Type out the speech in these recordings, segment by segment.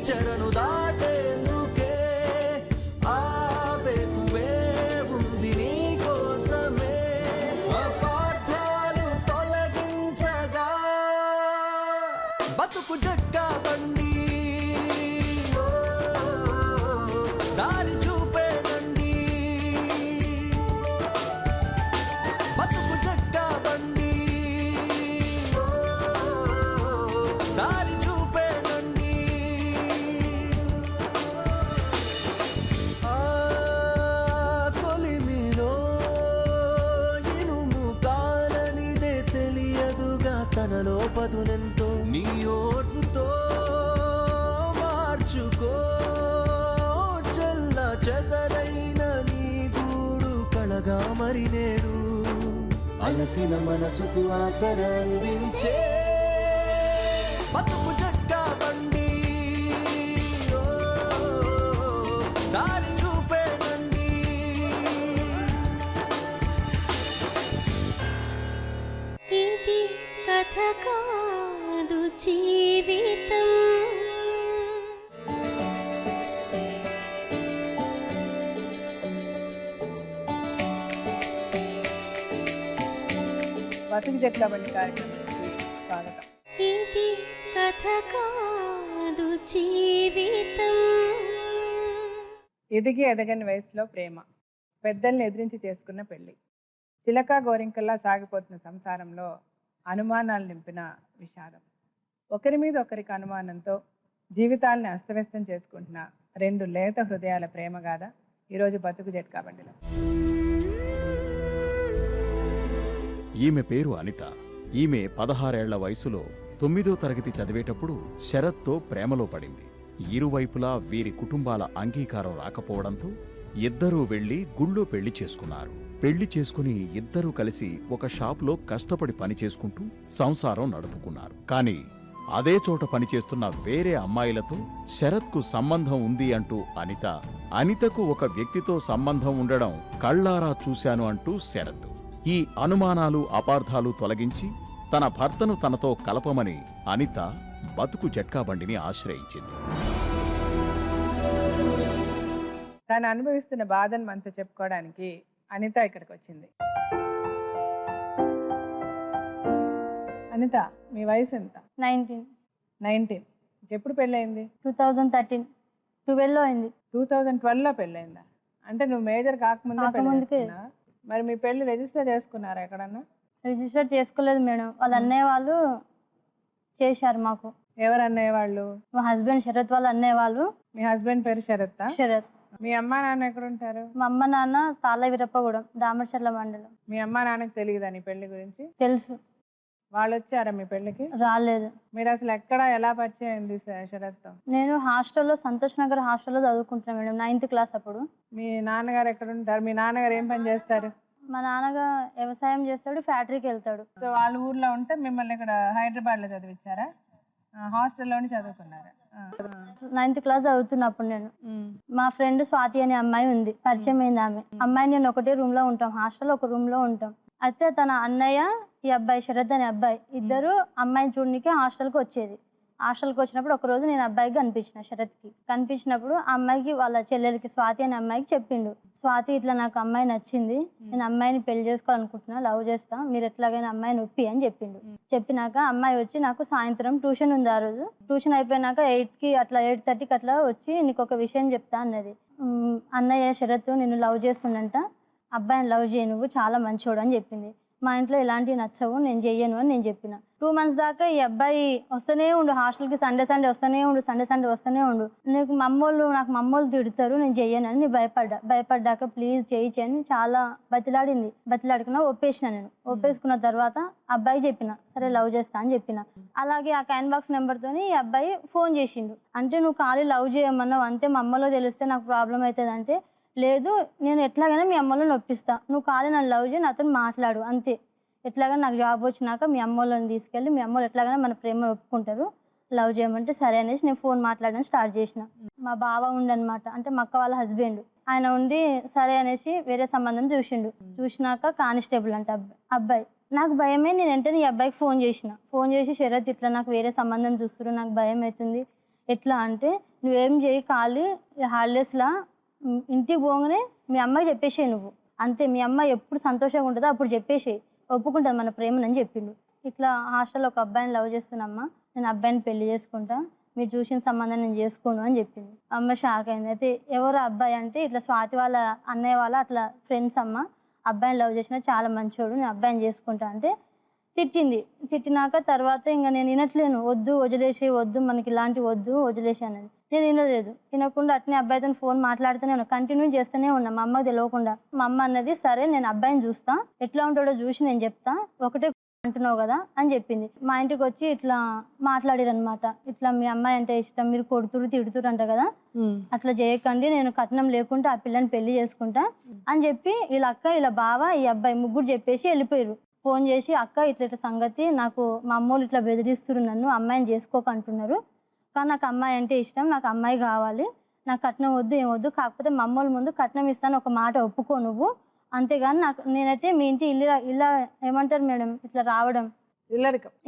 చెరను దాటేందుకే ఆవేకువే ఉంది నీ కోసమే అపార్థాలు తొలగించగా బతుకు జట్కా బండి దారి చూపేనండి బతుకు జట్కా బండి దారి చూపేనండి కొలిమిలో ఇనుము కాలనిదే తెలియదుగా తనలో పదునెంతో నీ ఓర్పుతో మార్చుకో చెల్ల చెదరైన నీ గూడు కళగా మరి నేడు అలసిన మనసుకు ఆసర అందించే బతుకు జట్కా బండి దారి చూపేనండి ఇది కథ కాదు జీవితం. బతుకు జట్ల బండి కార్యక్రమానికి స్వాగతం. ఇది కథ కాదు జీవితం. ఎదిగి ఎదగని వయసులో ప్రేమ, పెద్దల్ని ఎదిరించి చేసుకున్న పెళ్లి, చిలక గోరింకల్లా సాగిపోతున్న సంసారంలో అనుమానాలు నింపిన విషాదం. ఒకరి మీద ఒకరికి అనుమానంతో జీవితాలని అస్తవ్యస్తం చేసుకుంటున్న రెండు లేత హృదయాల ప్రేమ గాథ ఈరోజు బతుకు జట్కా బండిలో. ఈమె పేరు అనిత. ఈమె 16 ఏళ్ల వయసులో 9వ తరగతి చదివేటప్పుడు శరత్తో ప్రేమలో పడింది. ఇరువైపులా వీరి కుటుంబాల అంగీకారం రాకపోవడంతో ఇద్దరూ వెళ్లి గుళ్ళో పెళ్లి చేసుకున్నారు. పెళ్లి చేసుకుని ఇద్దరూ కలిసి ఒక షాపులో కష్టపడి పని చేసుకుంటూ సంసారం నడుపుకున్నారు. కానీ అదే చోట పనిచేస్తున్న వేరే అమ్మాయిలతో శరత్కు సంబంధం ఉంది అంటూ అనిత, అనితకు ఒక వ్యక్తితో సంబంధం ఉండడం కళ్ళారా చూశాను అంటూ శరత్. ఈ అనుమానాలు అపార్థాలు తొలగించి తన భర్తను తనతో కలపమని అనిత బతుకు జట్కా బండిని ఆశ్రయించింది. తాను అనుభవిస్తున్న బాధను మనతో చెప్పుకోవడానికి అనిత ఇక్కడికి వచ్చింది. అనిత, మీ వయసు ఎంత? 19 ఎప్పుడు పెళ్ళయింది? 2013 12లో అయింది. 2012లో పెళ్ళయిందా? అంటే నువ్వు మేజర్ కాకముందే పెళ్ళి. మరి మీ పెళ్లి రిజిస్టర్ చేసుకున్నారా ఎక్కడన్నా? రిజిస్టర్ చేసుకోలేదు మేడం, వాళ్ళ అన్నయ్య వాళ్ళు చేశారు మాకు. ఎవరు అన్నయ్య వాళ్ళు? మా హస్బెండ్ శరత్ వాళ్ళ అన్నయ్య వాళ్ళు. మీ హస్బెండ్ పేరు శరత్? శరత్. మీ అమ్మా నాన్న ఎక్కడ ఉంటారు? మా అమ్మ నాన్న తాళ్ళ వీరప్పగూడెం, దామరచర్ల మండలం. మీ అమ్మా నాన్నకి తెలియదా నీ పెళ్లి గురించి? తెలుసు. వాళ్ళు వచ్చారా మీ పెళ్లికి? రాలేదు. మీరు అసలు ఎక్కడ ఎలా పరిచయం అయింది శరత్? నేను హాస్టల్లో, సంతోష్ నగర్ హాస్టల్లో చదువుకుంటున్నాను మేడం, 9th క్లాస్ అప్పుడు. మీ నాన్నగారు ఎక్కడ ఉంటారు? మీ నాన్నగారు ఏం పని చేస్తారు? మా నాన్నగా వ్యవసాయం చేస్తాడు, ఫ్యాక్టరీకి వెళ్తాడు. సో వాళ్ళ ఊర్లో ఉంటే మిమ్మల్ని ఇక్కడ హైదరాబాద్లో చదివించారా? హాస్టల్లోనే చదువుకున్నారా? 9th క్లాస్ చదువుతున్నప్పుడు నేను, మా ఫ్రెండ్ స్వాతి అనే అమ్మాయి ఉంది, పరిచయం అయింది. అమ్మాయి నేను ఒకటే రూమ్ లో ఉంటాం, హాస్టల్ ఒక రూమ్ లో ఉంటాం. అయితే తన అన్నయ్య, ఈ అబ్బాయి శరత్ అనే అబ్బాయి, ఇద్దరు అమ్మాయిని చూడడానికి హాస్టల్కి వచ్చేది. హాస్టల్కి వచ్చినప్పుడు ఒక రోజు నేను అబ్బాయికి కనిపించిన, శరత్కి కనిపించినప్పుడు ఆ అమ్మాయికి వాళ్ళ చెల్లెలకి, స్వాతి అనే అమ్మాయికి చెప్పిండు, స్వాతి ఇట్లా నాకు అమ్మాయి నచ్చింది, నేను అమ్మాయిని పెళ్లి చేసుకోవాలనుకుంటున్నా, లవ్ చేస్తా, మీరు ఎట్లాగైనా అమ్మాయిని ఒప్పి అని చెప్పిండు. చెప్పినాక అమ్మాయి వచ్చి నాకు సాయంత్రం ట్యూషన్ ఉంది, ఆ రోజు ట్యూషన్ అయిపోయినాక 8కి అట్లా 8:30కి అట్లా వచ్చి నీకు ఒక విషయం చెప్తా అన్నది. అన్నయ్య శరత్ నిన్ను లవ్ చేస్తుండంట, అబ్బాయిని లవ్ చేయ, నువ్వు చాలా మంచోడు అని చెప్పింది. మా ఇంట్లో ఎలాంటివి నచ్చవు, నేను చెయ్యను అని నేను చెప్పిన. 2 months దాకా ఈ అబ్బాయి వస్తూనే ఉండు హాస్టల్కి, సండే వస్తూనే ఉండు, సండే వస్తూనే ఉండు. నాకు మమ్మోళ్ళు తిడతారు, నేను చెయ్యను అని భయపడ్డాక ప్లీజ్ చేయని చాలా బతిలాడుకున్నా, ఒప్పేసిన. నేను ఒప్పేసుకున్న తర్వాత అబ్బాయి చెప్పిన, సరే లవ్ చేస్తా అని చెప్పిన. అలాగే ఆ క్యాన్ బాక్స్ నెంబర్తోని ఈ అబ్బాయి ఫోన్ చేసిండు. అంటే నువ్వు ఖాళీ లవ్ చేయమన్నావు అంతే, మా అమ్మలో తెలిస్తే నాకు ప్రాబ్లం అవుతుంది అంటే, లేదు నేను ఎట్లాగైనా మీ అమ్మలో నొప్పిస్తా, నువ్వు ఖాళీ నన్ను లవ్ చేయి, నాతో మాట్లాడు అంతే, ఎట్లాగైనా నాకు జాబ్ వచ్చినాక మీ అమ్మోళ్ళని తీసుకెళ్ళి మీ అమ్మోళ్ళు ఎట్లాగైనా మన ప్రేమ ఒప్పుకుంటారు, లవ్ చేయమంటే సరే అనేసి నేను ఫోన్ మాట్లాడడం స్టార్ట్ చేసిన. మా బావ ఉండనమాట, అంటే మా అక్క వాళ్ళ హస్బెండ్, ఆయన ఉండి సరే అనేసి వేరే సంబంధం చూసినాక కానిస్టేబుల్ అంట అబ్బాయి. నాకు భయమే, నేను వెంటనే ఈ అబ్బాయికి ఫోన్ చేసి శరత్ ఇట్లా నాకు వేరే సంబంధం చూస్తున్నారు, నాకు భయం అవుతుంది, ఎట్లా అంటే నువ్వేం చేయి ఖాళీ హాలిడేస్లా ఇంటికి పోగానే మీ అమ్మకి చెప్పేసేయి నువ్వు అంతే, మీ అమ్మ ఎప్పుడు సంతోషంగా ఉంటుందో అప్పుడు చెప్పేసేయి, ఒప్పుకుంటుంది మన ప్రేమనని చెప్పిండు. ఇట్లా హాస్టల్లో ఒక అబ్బాయిని లవ్ చేస్తున్నామ్మా, నేను అబ్బాయిని పెళ్లి చేసుకుంటా, మీరు చూసిన సంబంధం నేను చేసుకోను అని చెప్పింది. అమ్మ షాక్ అయింది. అయితే ఎవరు అబ్బాయి అంటే ఇట్లా స్వాతి వాళ్ళ అన్నయ్య వాళ్ళ అట్లా ఫ్రెండ్స్ అమ్మ, అబ్బాయిని లవ్ చేసిన చాలా మంచోడు, నేను అబ్బాయిని చేసుకుంటా అంటే తిట్టింది. తిట్టినాక తర్వాత ఇంకా నేను వినట్లేను, వద్దు వదిలేసి, వద్దు మనకి ఇలాంటివి వద్దు వదిలేసానని. నేను వినలేదు. వినకుండా అట్నే అబ్బాయితో ఫోన్ మాట్లాడుతూనే ఉన్నా, కంటిన్యూ చేస్తూనే ఉన్నా మా అమ్మకి తెలియకుండా. మా అమ్మ అన్నది సరే నేను అబ్బాయిని చూస్తా, ఎట్లా ఉంటాడో చూసి నేను చెప్తా, ఒకటే అంటున్నావు కదా అని చెప్పింది. మా ఇంటికి వచ్చి ఇట్లా మాట్లాడారు అనమాట, ఇట్లా మీ అమ్మాయి అంటే ఇష్టం, మీరు కొడుతురు తిడుతురు అంట కదా, అట్లా చేయకండి, నేను కట్నం లేకుండా ఆ పిల్లని పెళ్లి చేసుకుంటా అని చెప్పి వీళ్ళ అక్క వీళ్ళ బావ ఈ అబ్బాయి ముగ్గురు చెప్పేసి వెళ్ళిపోయారు. ఫోన్ చేసి అక్క ఇట్లా సంగతి, నాకు మా అమ్మోళ్ళు ఇట్లా బెదిరిస్తున్నారు, నన్ను అమ్మాయిని చేసుకోక అంటున్నారు, కానీ నాకు అమ్మాయి అంటే ఇష్టం, నాకు అమ్మాయి కావాలి, నాకు కట్నం వద్దు ఏం వద్దు, కాకపోతే మా అమ్మోళ్ళ ముందు కట్నం ఇస్తాను ఒక మాట ఒప్పుకో నువ్వు, అంతేగాని నాకు నేనైతే మీ ఇంటి ఇలా ఏమంటారు మేడం ఇట్లా రావడం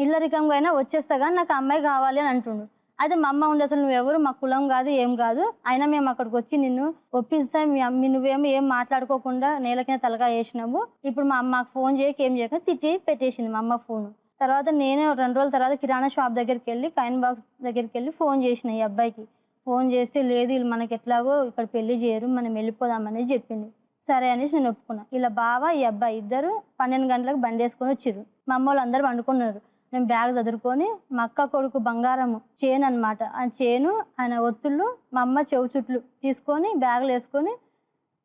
ఇల్లరికంగా అయినా వచ్చేస్తా కానీ నాకు అమ్మాయి కావాలి అని అంటుండు. అయితే మా అమ్మ ఉండి అసలు నువ్వెవరు, మా కులం కాదు ఏం కాదు, అయినా మేము అక్కడికి వచ్చి నిన్ను ఒప్పిస్తాం, నువ్వేమో ఏం మాట్లాడుకోకుండా నేల కింద తలగా వేసినావు, ఇప్పుడు మా అమ్మకు ఫోన్ చేయక ఏం చేయక తిట్టి పెట్టేసింది మా అమ్మ ఫోన్. తర్వాత నేను 2 రోజుల తర్వాత కిరాణా షాప్ దగ్గరికి వెళ్ళి కాయిన్ బాక్స్ దగ్గరికి వెళ్ళి ఫోన్ చేసిన ఈ అబ్బాయికి. ఫోన్ చేస్తే లేదు వీళ్ళు మనకి ఎట్లాగో ఇక్కడ పెళ్లి చేయరు, మనం వెళ్ళిపోదామనేది చెప్పింది. సరే అనేసి నేను ఒప్పుకున్నా. ఇలా బావ ఈ అబ్బాయి ఇద్దరు 12 గంటలకు బండి వేసుకొని వచ్చిర్రు. మా అమ్మ వాళ్ళు అందరూ వండుకున్నారు. నేను బ్యాగ్ చదువుకొని మా అక్క కొడుకు బంగారము చైన్ అనమాట, ఆ చైను ఆయన ఒత్తుళ్ళు మా అమ్మ చెవు చుట్లు తీసుకొని బ్యాగులు వేసుకొని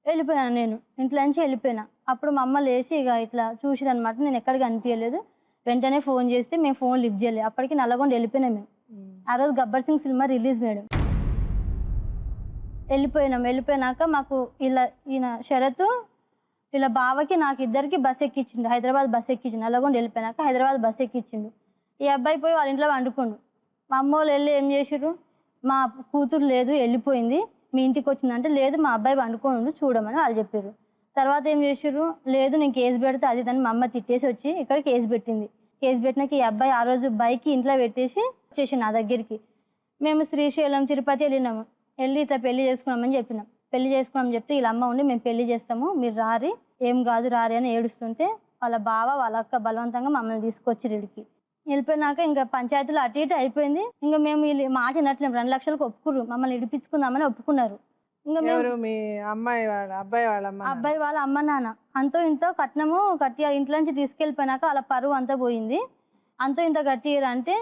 వెళ్ళిపోయాను. నేను ఇంట్లో నుంచి వెళ్ళిపోయినా. అప్పుడు మా అమ్మ లేచి ఇక ఇట్లా చూసిరనమాట, నేను ఎక్కడికి అనిపించలేదు. వెంటనే ఫోన్ చేస్తే మేము ఫోన్ లిఫ్ట్ చేయలేదు. అప్పటికి నల్లగొండ వెళ్ళిపోయినాం మేము. ఆ రోజు Gabbar Singh cinema release madam. వెళ్ళిపోయినాక మాకు ఈయన షరతు ఇలా బావకి నాకు ఇద్దరికి బస్ ఎక్కించిండు, హైదరాబాద్ బస్ ఎక్కించిండు. నల్లగొండ వెళ్ళిపోయినాక హైదరాబాద్ బస్ ఎక్కించిండు. ఈ అబ్బాయి పోయి వాళ్ళ ఇంట్లో వండుకుండు. మా అమ్మ వాళ్ళు వెళ్ళి ఏం చేసిర్రు, మా కూతురు లేదు వెళ్ళిపోయింది, మీ ఇంటికి వచ్చిందంటే లేదు మా అబ్బాయి వండుకోండు చూడమని వాళ్ళు చెప్పారు. తర్వాత ఏం చేసిర్రు, లేదు నేను కేసు పెడితే అది దాన్ని మా అమ్మ తిట్టేసి వచ్చి ఇక్కడ కేసు పెట్టింది. కేసు పెట్టినాక ఈ అబ్బాయి ఆ రోజు బైక్ ఇంట్లో పెట్టేసి వచ్చేసి నా దగ్గరికి. మేము శ్రీశైలం తిరుపతి వెళ్ళినాము. వెళ్ళి ఇట్లా పెళ్లి చేసుకున్నామని చెప్పినాం. పెళ్లి చేసుకున్నామని చెప్తే వీళ్ళ అమ్మ ఉండి మేము పెళ్లి చేస్తాము మీరు రారి, ఏం కాదు రారి అని ఏడుస్తుంటే వాళ్ళ బావ వాళ్ళ అక్క బలవంతంగా మమ్మల్ని తీసుకొచ్చి ఇడికి వెళ్ళిపోయినాక ఇంకా పంచాయతీలో అటు ఇటు అయిపోయింది. ఇంకా మేము వీళ్ళు మాట వినట్లేము, 2 లక్షలకు ఒప్పుకుర్రు, మమ్మల్ని ఇడిపించుకుందామని ఒప్పుకున్నారు. ఇంకా అబ్బాయి వాళ్ళ అమ్మ నాన్న అంతో ఇంతో కట్నము కట్టి ఇంట్లో నుంచి తీసుకెళ్ళిపోయినాక వాళ్ళ పరువు అంతా పోయింది. అంతో ఇంత కట్టిరు అంటే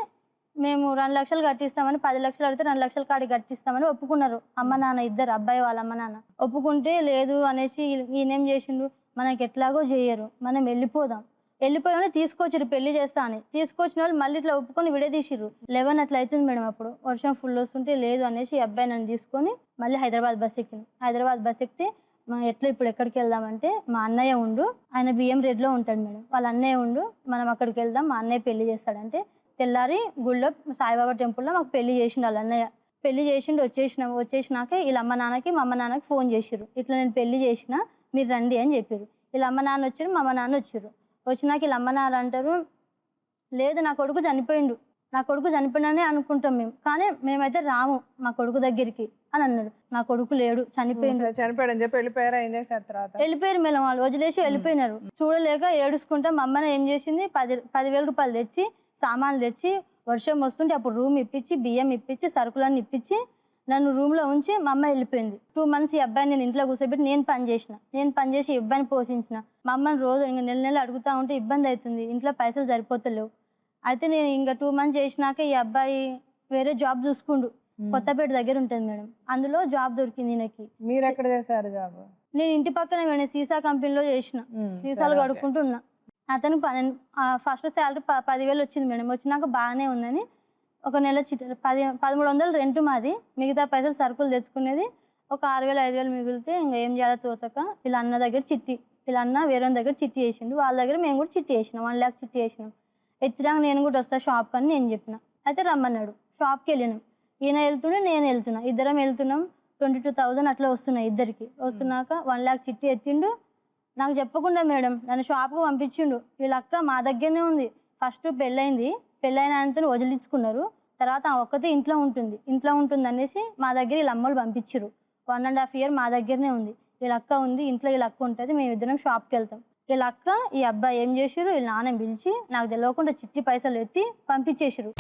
మేము 2 లక్షలు కట్టిస్తామని 10 లక్షలు అడిగితే 2 లక్షల కాడికి కట్టిస్తామని ఒప్పుకున్నారు అమ్మ నాన్న ఇద్దరు, అబ్బాయి వాళ్ళ అమ్మ నాన్న. ఒప్పుకుంటే లేదు అనేసి ఈయనేం చేసిండు, మనకి ఎట్లాగో చేయరు మనం వెళ్ళిపోయామని తీసుకొచ్చారు పెళ్లి చేస్తా అని. తీసుకొచ్చిన వాళ్ళు మళ్ళీ ఇట్లా ఒప్పుకొని విడదీసిర్రు. 11 అట్లా అవుతుంది మేడం. అప్పుడు వర్షం ఫుల్ వస్తుంటే లేదు అనేసి ఈ అబ్బాయి నన్ను తీసుకొని మళ్ళీ హైదరాబాద్ బస్ ఎక్కింది. హైదరాబాద్ బస్ ఎక్కితే ఎట్లా ఇప్పుడు ఎక్కడికి వెళ్దామంటే మా అన్నయ్య ఉండు, ఆయన బియ్యం రెడ్లో ఉంటాడు మేడం, వాళ్ళ అన్నయ్య ఉండు మనం అక్కడికి వెళ్దాం, మా అన్నయ్య పెళ్లి చేస్తాడంటే తెల్లారి గుళ్ళో సాయిబాబా టెంపుల్లో మాకు పెళ్లి చేసిండు వాళ్ళ అన్నయ్య. పెళ్లి చేసిండు. వచ్చేసినాక వీళ్ళ అమ్మ నాన్నకి మా అమ్మ నాన్నకి ఫోన్ చేసిర్రు, ఇట్లా నేను పెళ్లి చేసిన మీరు రండి అని చెప్పారు. వీళ్ళ అమ్మ నాన్న వచ్చారు, మా అమ్మ నాన్న వచ్చారు. వచ్చినాక వీళ్ళ అమ్మ నాన్న అంటారు లేదు నా కొడుకు చనిపోయిండనే అనుకుంటాం మేము, కానీ మేమైతే రాము మా కొడుకు దగ్గరికి అని అన్నారు. నా కొడుకు లేడు చనిపోయాడని చెప్పి వెళ్ళిపోయారా? ఏం చేశారు తర్వాత? వెళ్ళిపోయారు మేడం, వాళ్ళు వదిలేసి వెళ్ళిపోయినారు. చూడలేక ఏడుచుకుంటా మా అమ్మని ఏం చేసింది 10,000 రూపాయలు తెచ్చి సామాన్లు తెచ్చి వర్షం వస్తుంటే అప్పుడు రూమ్ ఇప్పించి బియ్యం ఇప్పించి సరుకులన్నీ ఇప్పించి నన్ను రూమ్లో ఉంచి మా అమ్మ వెళ్ళిపోయింది. 2 months ఈ అబ్బాయిని నేను ఇంట్లో కూర్చోబెట్టి నేను పని చేసి ఈ అబ్బాయిని పోషించిన. మా అమ్మని రోజు ఇంకా నెల అడుగుతూ ఉంటే ఇబ్బంది అవుతుంది, ఇంట్లో పైసలు సరిపోతలేవు. అయితే నేను ఇంకా 2 months చేసినాక ఈ అబ్బాయి వేరే జాబ్ చూసుకుండు, కొత్తపేట దగ్గర ఉంటుంది మేడం, అందులో జాబ్ దొరికింది ఈయనకి. మీరు ఎక్కడ చేశారు జాబ్? నేను ఇంటి పక్కన సీసా కంపెనీలో చేసిన, సీసాలు కడుక్కుంటున్నా. అతనికి ఫస్ట్ శాలరీ 10,000 వచ్చింది మేడం. వచ్చినాక బాగానే ఉందని ఒక నెల 1,300 రెంట్ మాది, మిగతా పైసలు సరుకులు తెచ్చుకునేది. ఒక 6,000 5,000 మిగిలితే ఇంకా ఏం చేయాలో తోచక వీళ్ళ అన్న దగ్గర వీళ్ళ అన్న వేరే దగ్గర చిట్టి వేసిండు, వాళ్ళ దగ్గర మేము కూడా చిట్టి వేసినాం, 1 lakh చిట్టి వేసినాం. ఎత్తినాక నేను కూడా వస్తా షాప్కి అని నేను చెప్పిన. అయితే రమ్మన్నాడు. షాప్కి వెళ్ళినాం, ఈయన వెళ్తుండే నేను వెళ్తున్నా, ఇద్దరం వెళ్తున్నాం. 22,000 అట్లా వస్తున్నాయి ఇద్దరికి. వస్తున్నాక 1 lakh చిట్టి ఎత్తిండు. నాకు చెప్పకుండా మేడం నన్ను షాప్కి పంపించిండు. వీళ్ళ అక్క మా దగ్గరనే ఉంది. ఫస్ట్ పెళ్ళైన ఆయనతో వదిలించుకున్నారు, తర్వాత ఆ ఒక్కతే ఇంట్లో ఉంటుంది అనేసి మా దగ్గర వీళ్ళ అమ్మలు పంపించారు. 1.5 year మా దగ్గరనే ఉంది. వీళ్ళ అక్క ఉంది, ఇంట్లో వీళ్ళ అక్క ఉంటుంది, మేమిద్దరం షాప్కి వెళ్తాం. వీళ్ళ అక్క ఈ అబ్బాయి ఏం చేసారు, వీళ్ళ నాన్న పిలిచి నాకు తెలియకుండా చిట్టి పైసలు ఎత్తి పంపించేసారు.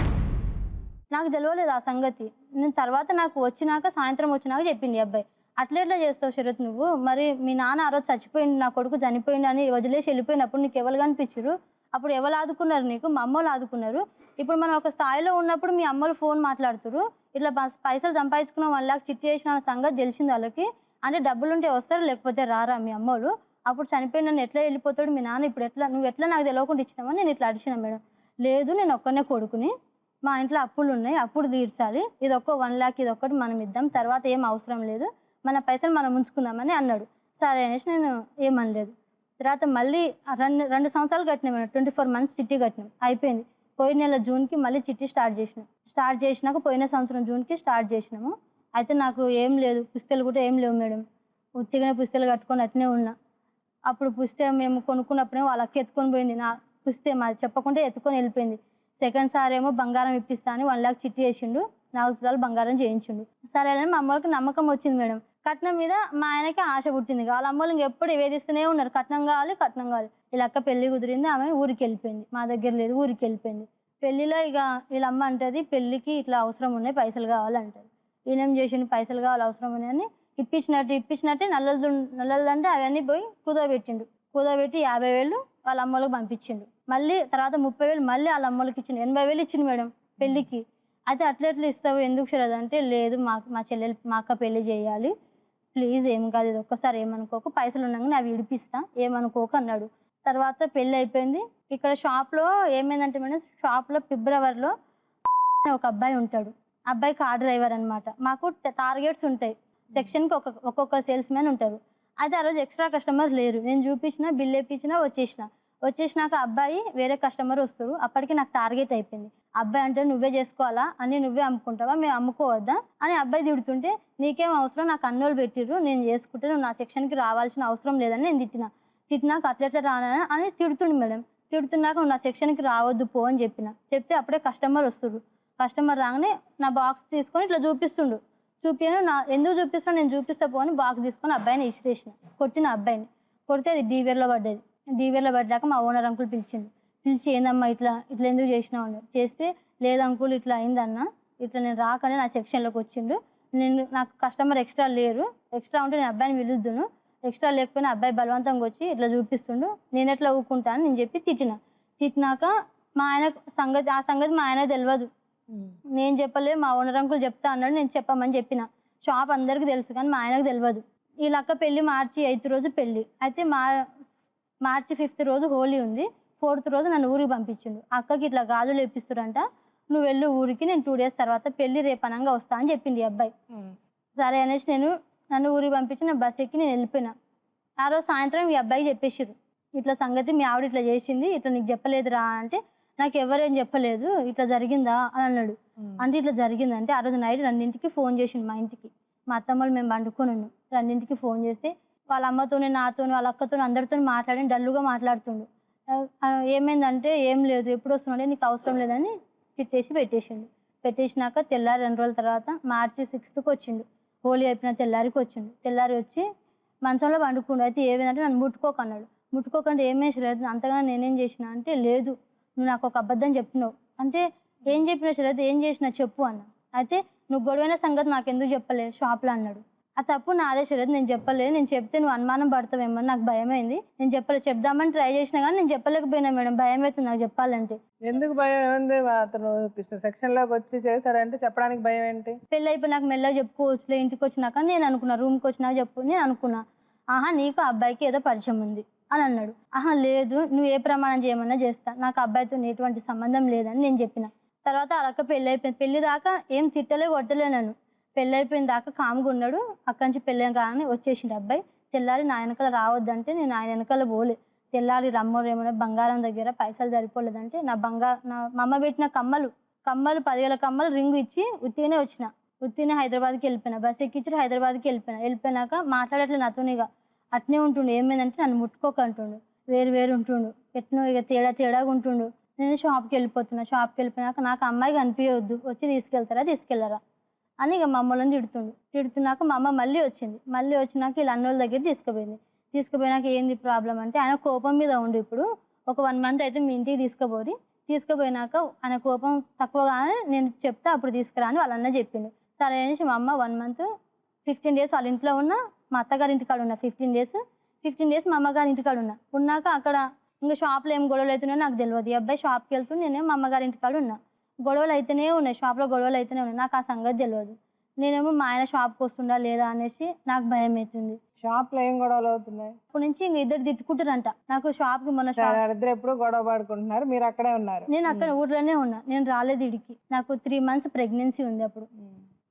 నాకు తెలియలేదు ఆ సంగతి. నేను తర్వాత నాకు వచ్చినాక సాయంత్రం వచ్చినాక చెప్పింది ఈ అబ్బాయి, అట్లా చేస్తావు శరత్ నువ్వు, మరి మీ నాన్న ఆ రోజు చచ్చిపోయింది, నా కొడుకు చనిపోయింది అని వదిలేసి వెళ్ళిపోయినప్పుడు నీకు ఎవరు కనిపించారు, అప్పుడు ఎవరు ఆదుకున్నారు నీకు, మా అమ్మలు ఆదుకున్నారు. ఇప్పుడు మనం ఒక స్థాయిలో ఉన్నప్పుడు మీ అమ్మలు ఫోన్ మాట్లాడుతారు, ఇట్లా పైసలు సంపాదించుకున్న 1 lakh చిట్టి చేసిన సంగతి తెలిసింది వాళ్ళకి, అంటే డబ్బులు ఉంటే వస్తారు లేకపోతే రారా మీ అమ్మలు, అప్పుడు చనిపోయిన నన్ను ఎట్లా వెళ్ళిపోతాడు మీ నాన్న, ఇప్పుడు ఎట్లా నువ్వు ఎట్లా నాకు తెలియకుండా ఇచ్చినామని నేను ఇట్లా అడిచిన మేడం. లేదు నేను ఒక్కనే కొడుకుని, మా ఇంట్లో అప్పులు ఉన్నాయి, అప్పుడు తీర్చాలి, ఇది ఒక్క 1 lakh ఇది ఒక్కటి మనం ఇద్దాం, తర్వాత ఏం అవసరం లేదు, మన పైసలు మనం ఉంచుకుందామని అన్నాడు. సరే అనేసి నేను ఏమనలేదు. తర్వాత మళ్ళీ 2 సంవత్సరాలు కట్టినాం మేడం, 24 months చిట్టి కట్టినాం, అయిపోయింది. పోయిన నెల జూన్కి మళ్ళీ చిట్టి స్టార్ట్ చేసినాక పోయిన సంవత్సరం జూన్కి స్టార్ట్ చేసినాము. అయితే నాకు ఏం లేదు, పుస్తకాలు కూడా ఏం లేవు మేడం, ఉత్తిగానే పుస్తకాలు కట్టుకొని అట్నే ఉన్నా. అప్పుడు పుస్తకం మేము కొనుక్కున్నప్పుడే వాళ్ళకి ఎత్తుకొని పోయింది, నా పుస్తకం అది చెప్పకుండా ఎత్తుకొని వెళ్ళిపోయింది. సెకండ్ సార్ ఏమో బంగారం ఇప్పిస్తా అని 1 lakh చిట్టి వేసిండు, 4 తులాలు బంగారం చేయించిండు. సరే అని మా అమ్మకి నమ్మకం వచ్చింది మేడం. కట్నం మీద మా ఆయనకి ఆశ పుట్టింది. వాళ్ళ అమ్మలు ఇంకెప్పుడు వేధిస్తూనే ఉన్నారు, కట్నం కావాలి. వీళ్ళ అక్క పెళ్లి కుదిరింది, ఆమె ఊరికి వెళ్ళిపోయింది, మా దగ్గర లేదు, ఊరికి వెళ్ళిపోయింది. పెళ్లిలో ఇక వీళ్ళ అమ్మ అంటది పెళ్లికి ఇట్లా అవసరం ఉన్నాయి, పైసలు కావాలంటది. ఈయనేం చేసిండు, పైసలు కావాలి అవసరం ఉన్నాయని ఇప్పించినట్టే నల్లలు అంటే అవన్నీ పోయి కుదోబెట్టి 50,000 వాళ్ళ అమ్మలకు పంపించిండు. మళ్ళీ తర్వాత 30,000 మళ్ళీ వాళ్ళ అమ్మలకి ఇచ్చిండు, 80,000 ఇచ్చిండు మేడం పెళ్ళికి. అయితే అట్లా ఇస్తావు ఎందుకు శరత్ అంటే, లేదు మా చెల్లెలు మా అక్క పెళ్లి చేయాలి, ప్లీజ్ ఏం కాదు, ఇది ఒక్కసారి ఏమనుకోకు, పైసలు ఉన్నాక అవి విడిపిస్తా, ఏమనుకోకు అన్నాడు. తర్వాత పెళ్ళి అయిపోయింది. ఇక్కడ షాప్లో ఏమైందంటే మేడం, షాప్లో ఫిబ్రవరిలో ఒక అబ్బాయి ఉంటాడు, అబ్బాయి కార్ డ్రైవర్ అనమాట. మాకు టార్గెట్స్ ఉంటాయి, సెక్షన్కి ఒక్కొక్క సేల్స్ మ్యాన్ ఉంటారు. అయితే ఆ రోజు ఎక్స్ట్రా కస్టమర్ లేరు, నేను చూపించిన బిల్ వేయించిన వచ్చేసినాక అబ్బాయి వేరే కస్టమర్ వస్తారు, అప్పటికి నాకు టార్గెట్ అయిపోయింది. అబ్బాయి అంటే నువ్వే చేసుకోవాలా అని, నువ్వే అమ్ముకుంటావా, మేము అమ్ముకోవద్దా అని అబ్బాయి తిడుతుంటే, నీకేం అవసరం, నాకు అన్నోళ్ళు పెట్టిర్రు, నేను చేసుకుంటే నువ్వు నా సెక్షన్కి రావాల్సిన అవసరం లేదని నేను తిట్టినాక అట్లెట్లా రానా అని తిడుతుండు మేడం. తిడుతున్నాక నువ్వు నా సెక్షన్కి రావద్దు పో అని చెప్తే అప్పుడే కస్టమర్ వస్తుడు. కస్టమర్ రాగానే నా బాక్స్ తీసుకొని ఇట్లా చూపిస్తుండు, ఎందుకు చూపిస్తాను, నేను చూపిస్తా పో అని బాక్స్ తీసుకొని అబ్బాయిని ఇసిరేసిన, కొట్టిన అబ్బాయిని. కొడితే అది డీవేర్లో పడ్డది. డీవేర్లో పడ్డాక మా ఓనర్ అంకుల్ పిలిచి ఏందమ్మా ఇట్లా ఎందుకు చేసినావు అన్నాడు. చేస్తే లేదు అంకుల్ ఇట్లా అయిందన్న, ఇట్లా నేను రాకనే నా సెక్షన్లోకి వచ్చిండు, నాకు కస్టమర్ ఎక్స్ట్రా లేరు, ఎక్స్ట్రా ఉంటే నేను అబ్బాయిని పిలుద్దును, ఎక్స్ట్రా లేకపోయినా అబ్బాయి బలవంతంగా వచ్చి ఇట్లా చూపిస్తుండు, నేను ఎట్లా ఊరుకుంటాను నేను చెప్పి తిట్టినాక మా ఆయన సంగతి మా ఆయన తెలియదు, నేను చెప్పలే, మా ఓనర్ అంకుల్ చెప్తా అన్నాడు, నేను చెప్పమని చెప్పిన. షాప్ అందరికీ తెలుసు కానీ మా ఆయనకు తెలియదు. వీళ్ళ అక్క పెళ్ళి March 8th రోజు పెళ్ళి. అయితే March 5th రోజు హోలీ ఉంది, 4th రోజు నన్ను ఊరికి పంపించిండు. అక్కకి ఇట్లా గాజులు వేపిస్తురంట, నువ్వు వెళ్ళు ఊరికి, నేను 2 days తర్వాత పెళ్ళి రేపనంగా వస్తా అని చెప్పింది ఈ అబ్బాయి. సరే అనేసి నన్ను ఊరికి పంపించి నేను బస్ ఎక్కి నేను వెళ్ళిపోయినా. ఆ రోజు సాయంత్రం ఈ అబ్బాయికి చెప్పేసారు, ఇట్లా సంగతి మీ ఆవిడ ఇట్లా చేసింది, ఇట్లా నీకు చెప్పలేదురా అంటే, నాకు ఎవరేం చెప్పలేదు, ఇట్లా జరిగిందా అని అన్నాడు. అంటే ఇట్లా జరిగిందంటే ఆ రోజు నైట్ 2ంటికి ఫోన్ చేసిండు మా ఇంటికి. మా అత్తమ్మలు మేము పండుకొని ఉన్నాం, 2ంటికి ఫోన్ చేస్తే వాళ్ళ అమ్మతోని నాతోని వాళ్ళ అక్కతో అందరితో మాట్లాడి డల్లుగా మాట్లాడుతుండు. ఏమైందంటే ఏం లేదు, ఎప్పుడు వస్తున్నాడే నీకు అవసరం లేదని పెట్టేసినాక తెల్లారి 2 రోజుల తర్వాత March 6th వచ్చిండు. హోలీ అయిపోయిన తెల్లారి వచ్చి మంచంలో పండుకుండు. అయితే ఏమైందంటే నన్ను ముట్టుకోకన్నాడు. ముట్టుకోకండి ఏమేసి లేదు, అంతగా నేనేం చేసిన అంటే, లేదు నువ్వు నాకు ఒక అబద్ధం చెప్పినావు అంటే, ఏం చెప్పినా శరత్ ఏం చేసినా చెప్పు అన్న. అయితే నువ్వు గొడవైన సంగతి నాకు ఎందుకు చెప్పలే షాప్లో అన్నాడు. ఆ తప్పు నాదే శరత్, నేను చెప్పలే, నేను చెప్తే నువ్వు అనుమానం పడతావేమో నాకు భయమైంది, నేను చెప్దామని ట్రై చేసినా కానీ నేను చెప్పలేకపోయినా మేడం, భయం అవుతుంది నాకు చెప్పాలంటే. ఎందుకు భయం ఏముంది, అతను సెక్షన్లోకి వచ్చి చేశారంటే చెప్పడానికి భయం ఏంటి? పెళ్ళి అయిపోయి నాకు మెల్లగా చెప్పుకోవచ్చులే, ఇంటికి వచ్చినాక నేను అనుకున్నా, రూమ్కి వచ్చినాక చెప్పు నేను అనుకున్నా. నీకు అబ్బాయికి ఏదో పరిచయం ఉంది అని అన్నాడు. లేదు నువ్వు ఏ ప్రమాణం చేయమన్నా చేస్తా, నాకు అబ్బాయితో ఎటువంటి సంబంధం లేదని నేను చెప్పిన. తర్వాత అలక్క పెళ్ళి అయిపోయింది. పెళ్లి దాకా ఏం తిట్టలే కొట్టలే, నన్ను పెళ్ళి అయిపోయిన దాకా కామ్గా ఉన్నాడు. అక్కడి నుంచి పెళ్ళి కానీ వచ్చేసిండు అబ్బాయి. తెల్లారి నా వెనకాల రావద్దంటే నేను ఆయన వెనకాల పోలే. తెల్లారి రమ్మరేమో బంగారం దగ్గర పైసలు సరిపోలేదంటే నా మా అమ్మ పెట్టిన కమ్మలు 10,000 కమ్మలు రింగు ఇచ్చి ఉత్తినే హైదరాబాద్కి వెళ్ళిపోయినా. బస్ ఎక్కించి హైదరాబాద్కి వెళ్ళిపోయినాక మాట్లాడట్లే నాతోనిగా అట్నే ఉంటుండు. ఏమైందంటే నన్ను ముట్టుకోక అంటుండు, వేరు ఉంటుండు, ఎట్నో ఇక తేడాగా ఉంటుండు. నేను షాప్కి వెళ్ళిపోతున్నా. షాప్కి వెళ్ళిపోయినాక నాకు అమ్మాయి కనిపించవద్దు, వచ్చి తీసుకెళ్ళరా అని ఇక మా అమ్మలను తిడుతున్నాక మా అమ్మ మళ్ళీ వచ్చింది. మళ్ళీ వచ్చినాక వీళ్ళ అన్నోళ్ళ దగ్గర తీసుకుపోయినాక ఏంది ప్రాబ్లం అంటే, ఆయన కోపం మీద ఉండు, ఇప్పుడు ఒక 1 month అయితే మీ ఇంటికి తీసుకుపోయినాక ఆయన కోపం తక్కువగానే నేను చెప్తా అప్పుడు తీసుకురా అని వాళ్ళ అన్న చెప్పిండు. సరే అనేసి మా అమ్మ 1 month 15 days వాళ్ళ ఇంట్లో ఉన్న, మా అత్తగారి ఇంటికాడ ఉన్నా 15 days మా అమ్మగారి ఇంటికాడ ఉన్నాక అక్కడ ఇంకా షాప్లో ఏం గొడవలు అవుతున్నాయో నాకు తెలియదు. ఈ అబ్బాయి షాప్కి వెళ్తూ నేనేమో మా అమ్మగారి ఇంటికాడ ఉన్నా. గొడవలు అయితేనే ఉన్నాయి, షాప్లో గొడవలు అయితేనే ఉన్నాయి. నాకు ఆ సంగతి తెలియదు. నేనేమో మా ఆయన షాప్కి వస్తుండా లేదా అనేసి నాకు భయం అవుతుంది. షాప్లో ఏం గొడవలు అవుతున్నాయి? అప్పటి నుంచి ఇంక ఇద్దరు తిట్టుకుంటారంట. నాకు షాప్కి మొన్న ఇద్దరు ఎప్పుడు గొడవ పడుకుంటున్నారు, మీరు అక్కడే ఉన్నారు? నేను అక్కడ ఊర్లోనే ఉన్నా, నేను రాలేదు ఇడికి. నాకు 3 months ప్రెగ్నెన్సీ ఉంది. అప్పుడు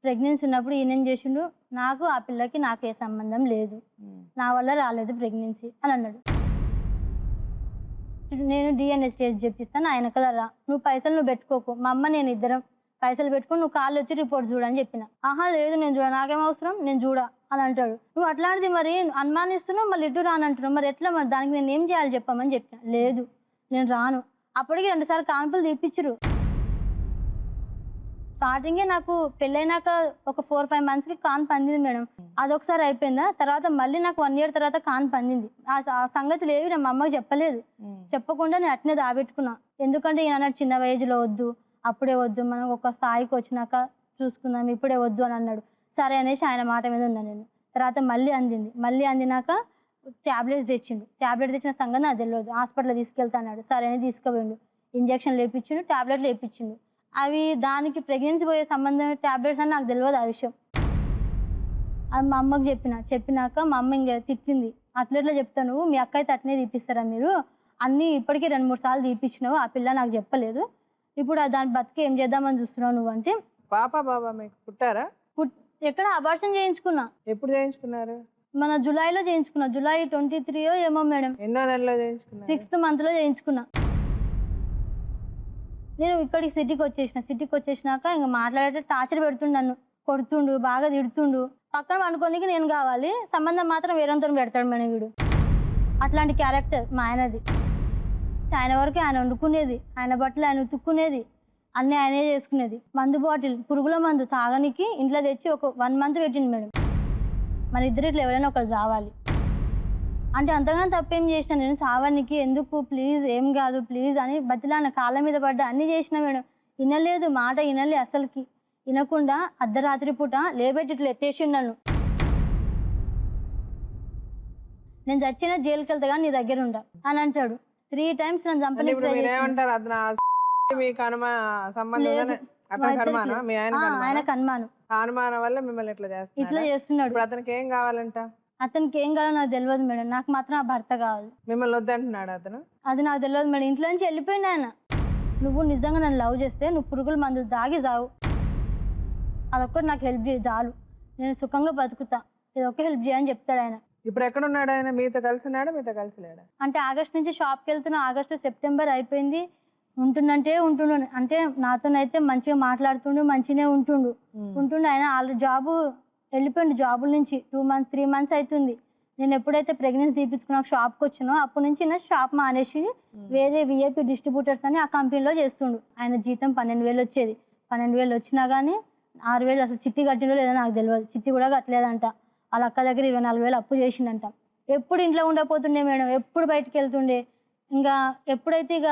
ప్రెగ్నెన్సీ ఉన్నప్పుడు ఈయన చేసిండు, నాకు ఆ పిల్లకి నాకు ఏ సంబంధం లేదు, నా వల్ల రాలేదు ప్రెగ్నెన్సీ అని అన్నాడు. నేను DNA టెస్ట్ చేపిస్తాను, ఆయన కలరా నువ్వు పైసలు పెట్టుకోకు, మా అమ్మ నేను ఇద్దరం పైసలు పెట్టుకుని నువ్వు కాళ్ళు వచ్చి రిపోర్ట్ చూడని చెప్పిన. ఆహా లేదు నేను చూడ, నాకేం అవసరం, నేను చూడ అని అంటాడు. నువ్వు అట్లాంటిది మరి అనుమానిస్తున్నావు, మళ్ళీ ఇటు రానంటున్నావు, మరి ఎట్లా, మరి దానికి నేను ఏం చేయాలి చెప్పమని చెప్పిన. లేదు నేను రాను. అప్పటికి 2 సార్లు కాన్పులు తీపిచ్చిరు. స్టార్టింగే నాకు పెళ్ళైనాక ఒక 4-5 monthsకి కాన్పు అందింది మేడం. అదొకసారి అయిపోయిందా, తర్వాత మళ్ళీ నాకు 1 year తర్వాత కాన్పు అందింది. ఆ సంగతులు ఏవి నేను మా అమ్మకి చెప్పలేదు. చెప్పకుండా నేను అట్నే దాబెట్టుకున్నా. ఎందుకంటే ఈయన చిన్న వయసులో వద్దు, అప్పుడే వద్దు, మనం ఒక స్థాయికి వచ్చినాక చూసుకుందాం, ఇప్పుడే వద్దు అని అన్నాడు. సరే అనేసి ఆయన మాట మీద ఉన్నా నేను. తర్వాత మళ్ళీ అందినాక ట్యాబ్లెట్స్ తెచ్చిండు. ట్యాబ్లెట్ తెచ్చిన సంగతి నాకు తెలియదు. హాస్పిటల్ తీసుకెళ్తా అన్నాడు. సరే అని తీసుకుపోయిండు. ఇంజక్షన్ లేపించిండు, ట్యాబ్లెట్లు వేయించిండు. అవి దానికి ప్రెగ్నెన్సీ పోయే సంబంధం ట్యాబ్లెట్స్ అని నాకు తెలియదు ఆ విషయం. అది మా అమ్మకి చెప్పినాక మా అమ్మ ఇంకా తిట్టింది. అట్లెట్లా చెప్తాను, మీ అక్క అయితే అట్నే తీపిస్తారా మీరు, అన్నీ ఇప్పటికీ 2-3 సార్లు తీపిచ్చినావు, ఆ పిల్ల నాకు చెప్పలేదు, ఇప్పుడు దాని బతికి ఏం చేద్దామని చూస్తున్నావు నువ్వు అంటే. బాబా మీకు పుట్టారా? ఎక్కడ అబార్షన్ చేయించుకున్నా. ఎప్పుడు చేయించుకున్నారు? మన జూలైలో చేయించుకున్నా, July 23 ఏమో మేడం. ఎన్నో నెలలో చేయించుకున్నారు? 6th monthలో చేయించుకున్నా. నేను ఇక్కడికి సిటీకి వచ్చేసినాక ఇంకా మాట్లాడే టార్చర్ పెడుతుండు, నన్ను కొడుతుండు, బాగా తిడుతుండు. పక్కన అనుకోనికి నేను కావాలి, సంబంధం మాత్రం వేరేతో పెడతాడు మేడం వీడు. అట్లాంటి క్యారెక్టర్ మా ఆయనది. ఆయన వరకు ఆయన వండుకునేది, ఆయన బట్టలు ఆయన ఉతుక్కునేది, అన్నీ ఆయనే చేసుకునేది. మందు బాటిల్, పురుగుల మందు తాగనికి ఇంట్లో తెచ్చి ఒక 1 month పెట్టింది మేడం. మన ఇద్దరిట్లో ఎవరైనా ఒకరు చావాలి అంటే అంతగానో తప్పేం చేసిన నేను, చావానికి ఎందుకు, ప్లీజ్ ఏం కాదు ప్లీజ్ అని బతిలాన, కాళ్ళ మీద పడ్డా, అన్నీ చేసిన మేడం. వినలేదు, మాట వినలే అసలుకి. వినకుండా అర్ధరాత్రి పూట లేబెట్టి ఇట్లా ఎత్తేసిండు నన్ను. నేను చచ్చిన జైలుకి వెళ్తా కానీ నీ దగ్గర ఉండా అని అంటాడు. 3 times నన్ను చంపని అనుమానం వల్ల మిమ్మల్ని ఇట్లా చేస్తున్నాడు. అతనికి ఏం కావాలంట? అతనికి ఏం కావాలో నాకు తెలియదు మేడం, నాకు మాత్రం ఆ భర్త కావాలి. మిమ్మల్ని వద్దంటున్నాడు అతను? అది నాకు తెలియదు మేడం. ఇంట్లో నుంచి వెళ్ళిపోయింది ఆయన. నువ్వు నిజంగా నన్ను లవ్ చేస్తే నువ్వు పురుగుల మందు దాగి చావు, అదొక్కటి నాకు హెల్ప్ చేయి చాలు, నేను సుఖంగా బతుకుతా, ఇదొక్క హెల్ప్ చేయని చెప్తాడు ఆయన. ఇప్పుడు ఎక్కడ ఉన్నాడు ఆయన? మీతో కలిసి ఉన్నాడా, మీతో కలిసి లేడా? అంటే ఆగస్ట్ నుంచి షాప్కి వెళ్తున్నా, ఆగస్టు సెప్టెంబర్ అయిపోయింది. ఉంటుండు అంటే నాతోనైతే మంచిగా మాట్లాడుతుండు, మంచిగానే ఉంటుండు. ఆయన ఆల్రెడీ జాబు వెళ్ళిపోయిండు, జాబుల నుంచి 3 months అవుతుంది. నేను ఎప్పుడైతే ప్రెగ్నెన్సీ తీపించుకున్నాక షాప్కి వచ్చినో అప్పటి నుంచి నా షాప్ మానేసి వేరే VIP డిస్ట్రిబ్యూటర్స్ అని ఆ కంపెనీలో చేస్తుండు. ఆయన జీతం 12,000 వచ్చేది. 12,000 వచ్చినా కానీ 6,000 అసలు చిట్టి కట్టినో లేదో నాకు తెలియదు. చిట్టి కూడా కట్టలేదంట. వాళ్ళ అక్క దగ్గర 24,000 అప్పు చేసిండంట. ఎప్పుడు ఇంట్లో ఉండకపోతుండే మేడం, ఎప్పుడు బయటకు వెళ్తుండే. ఇంకా ఎప్పుడైతే ఇక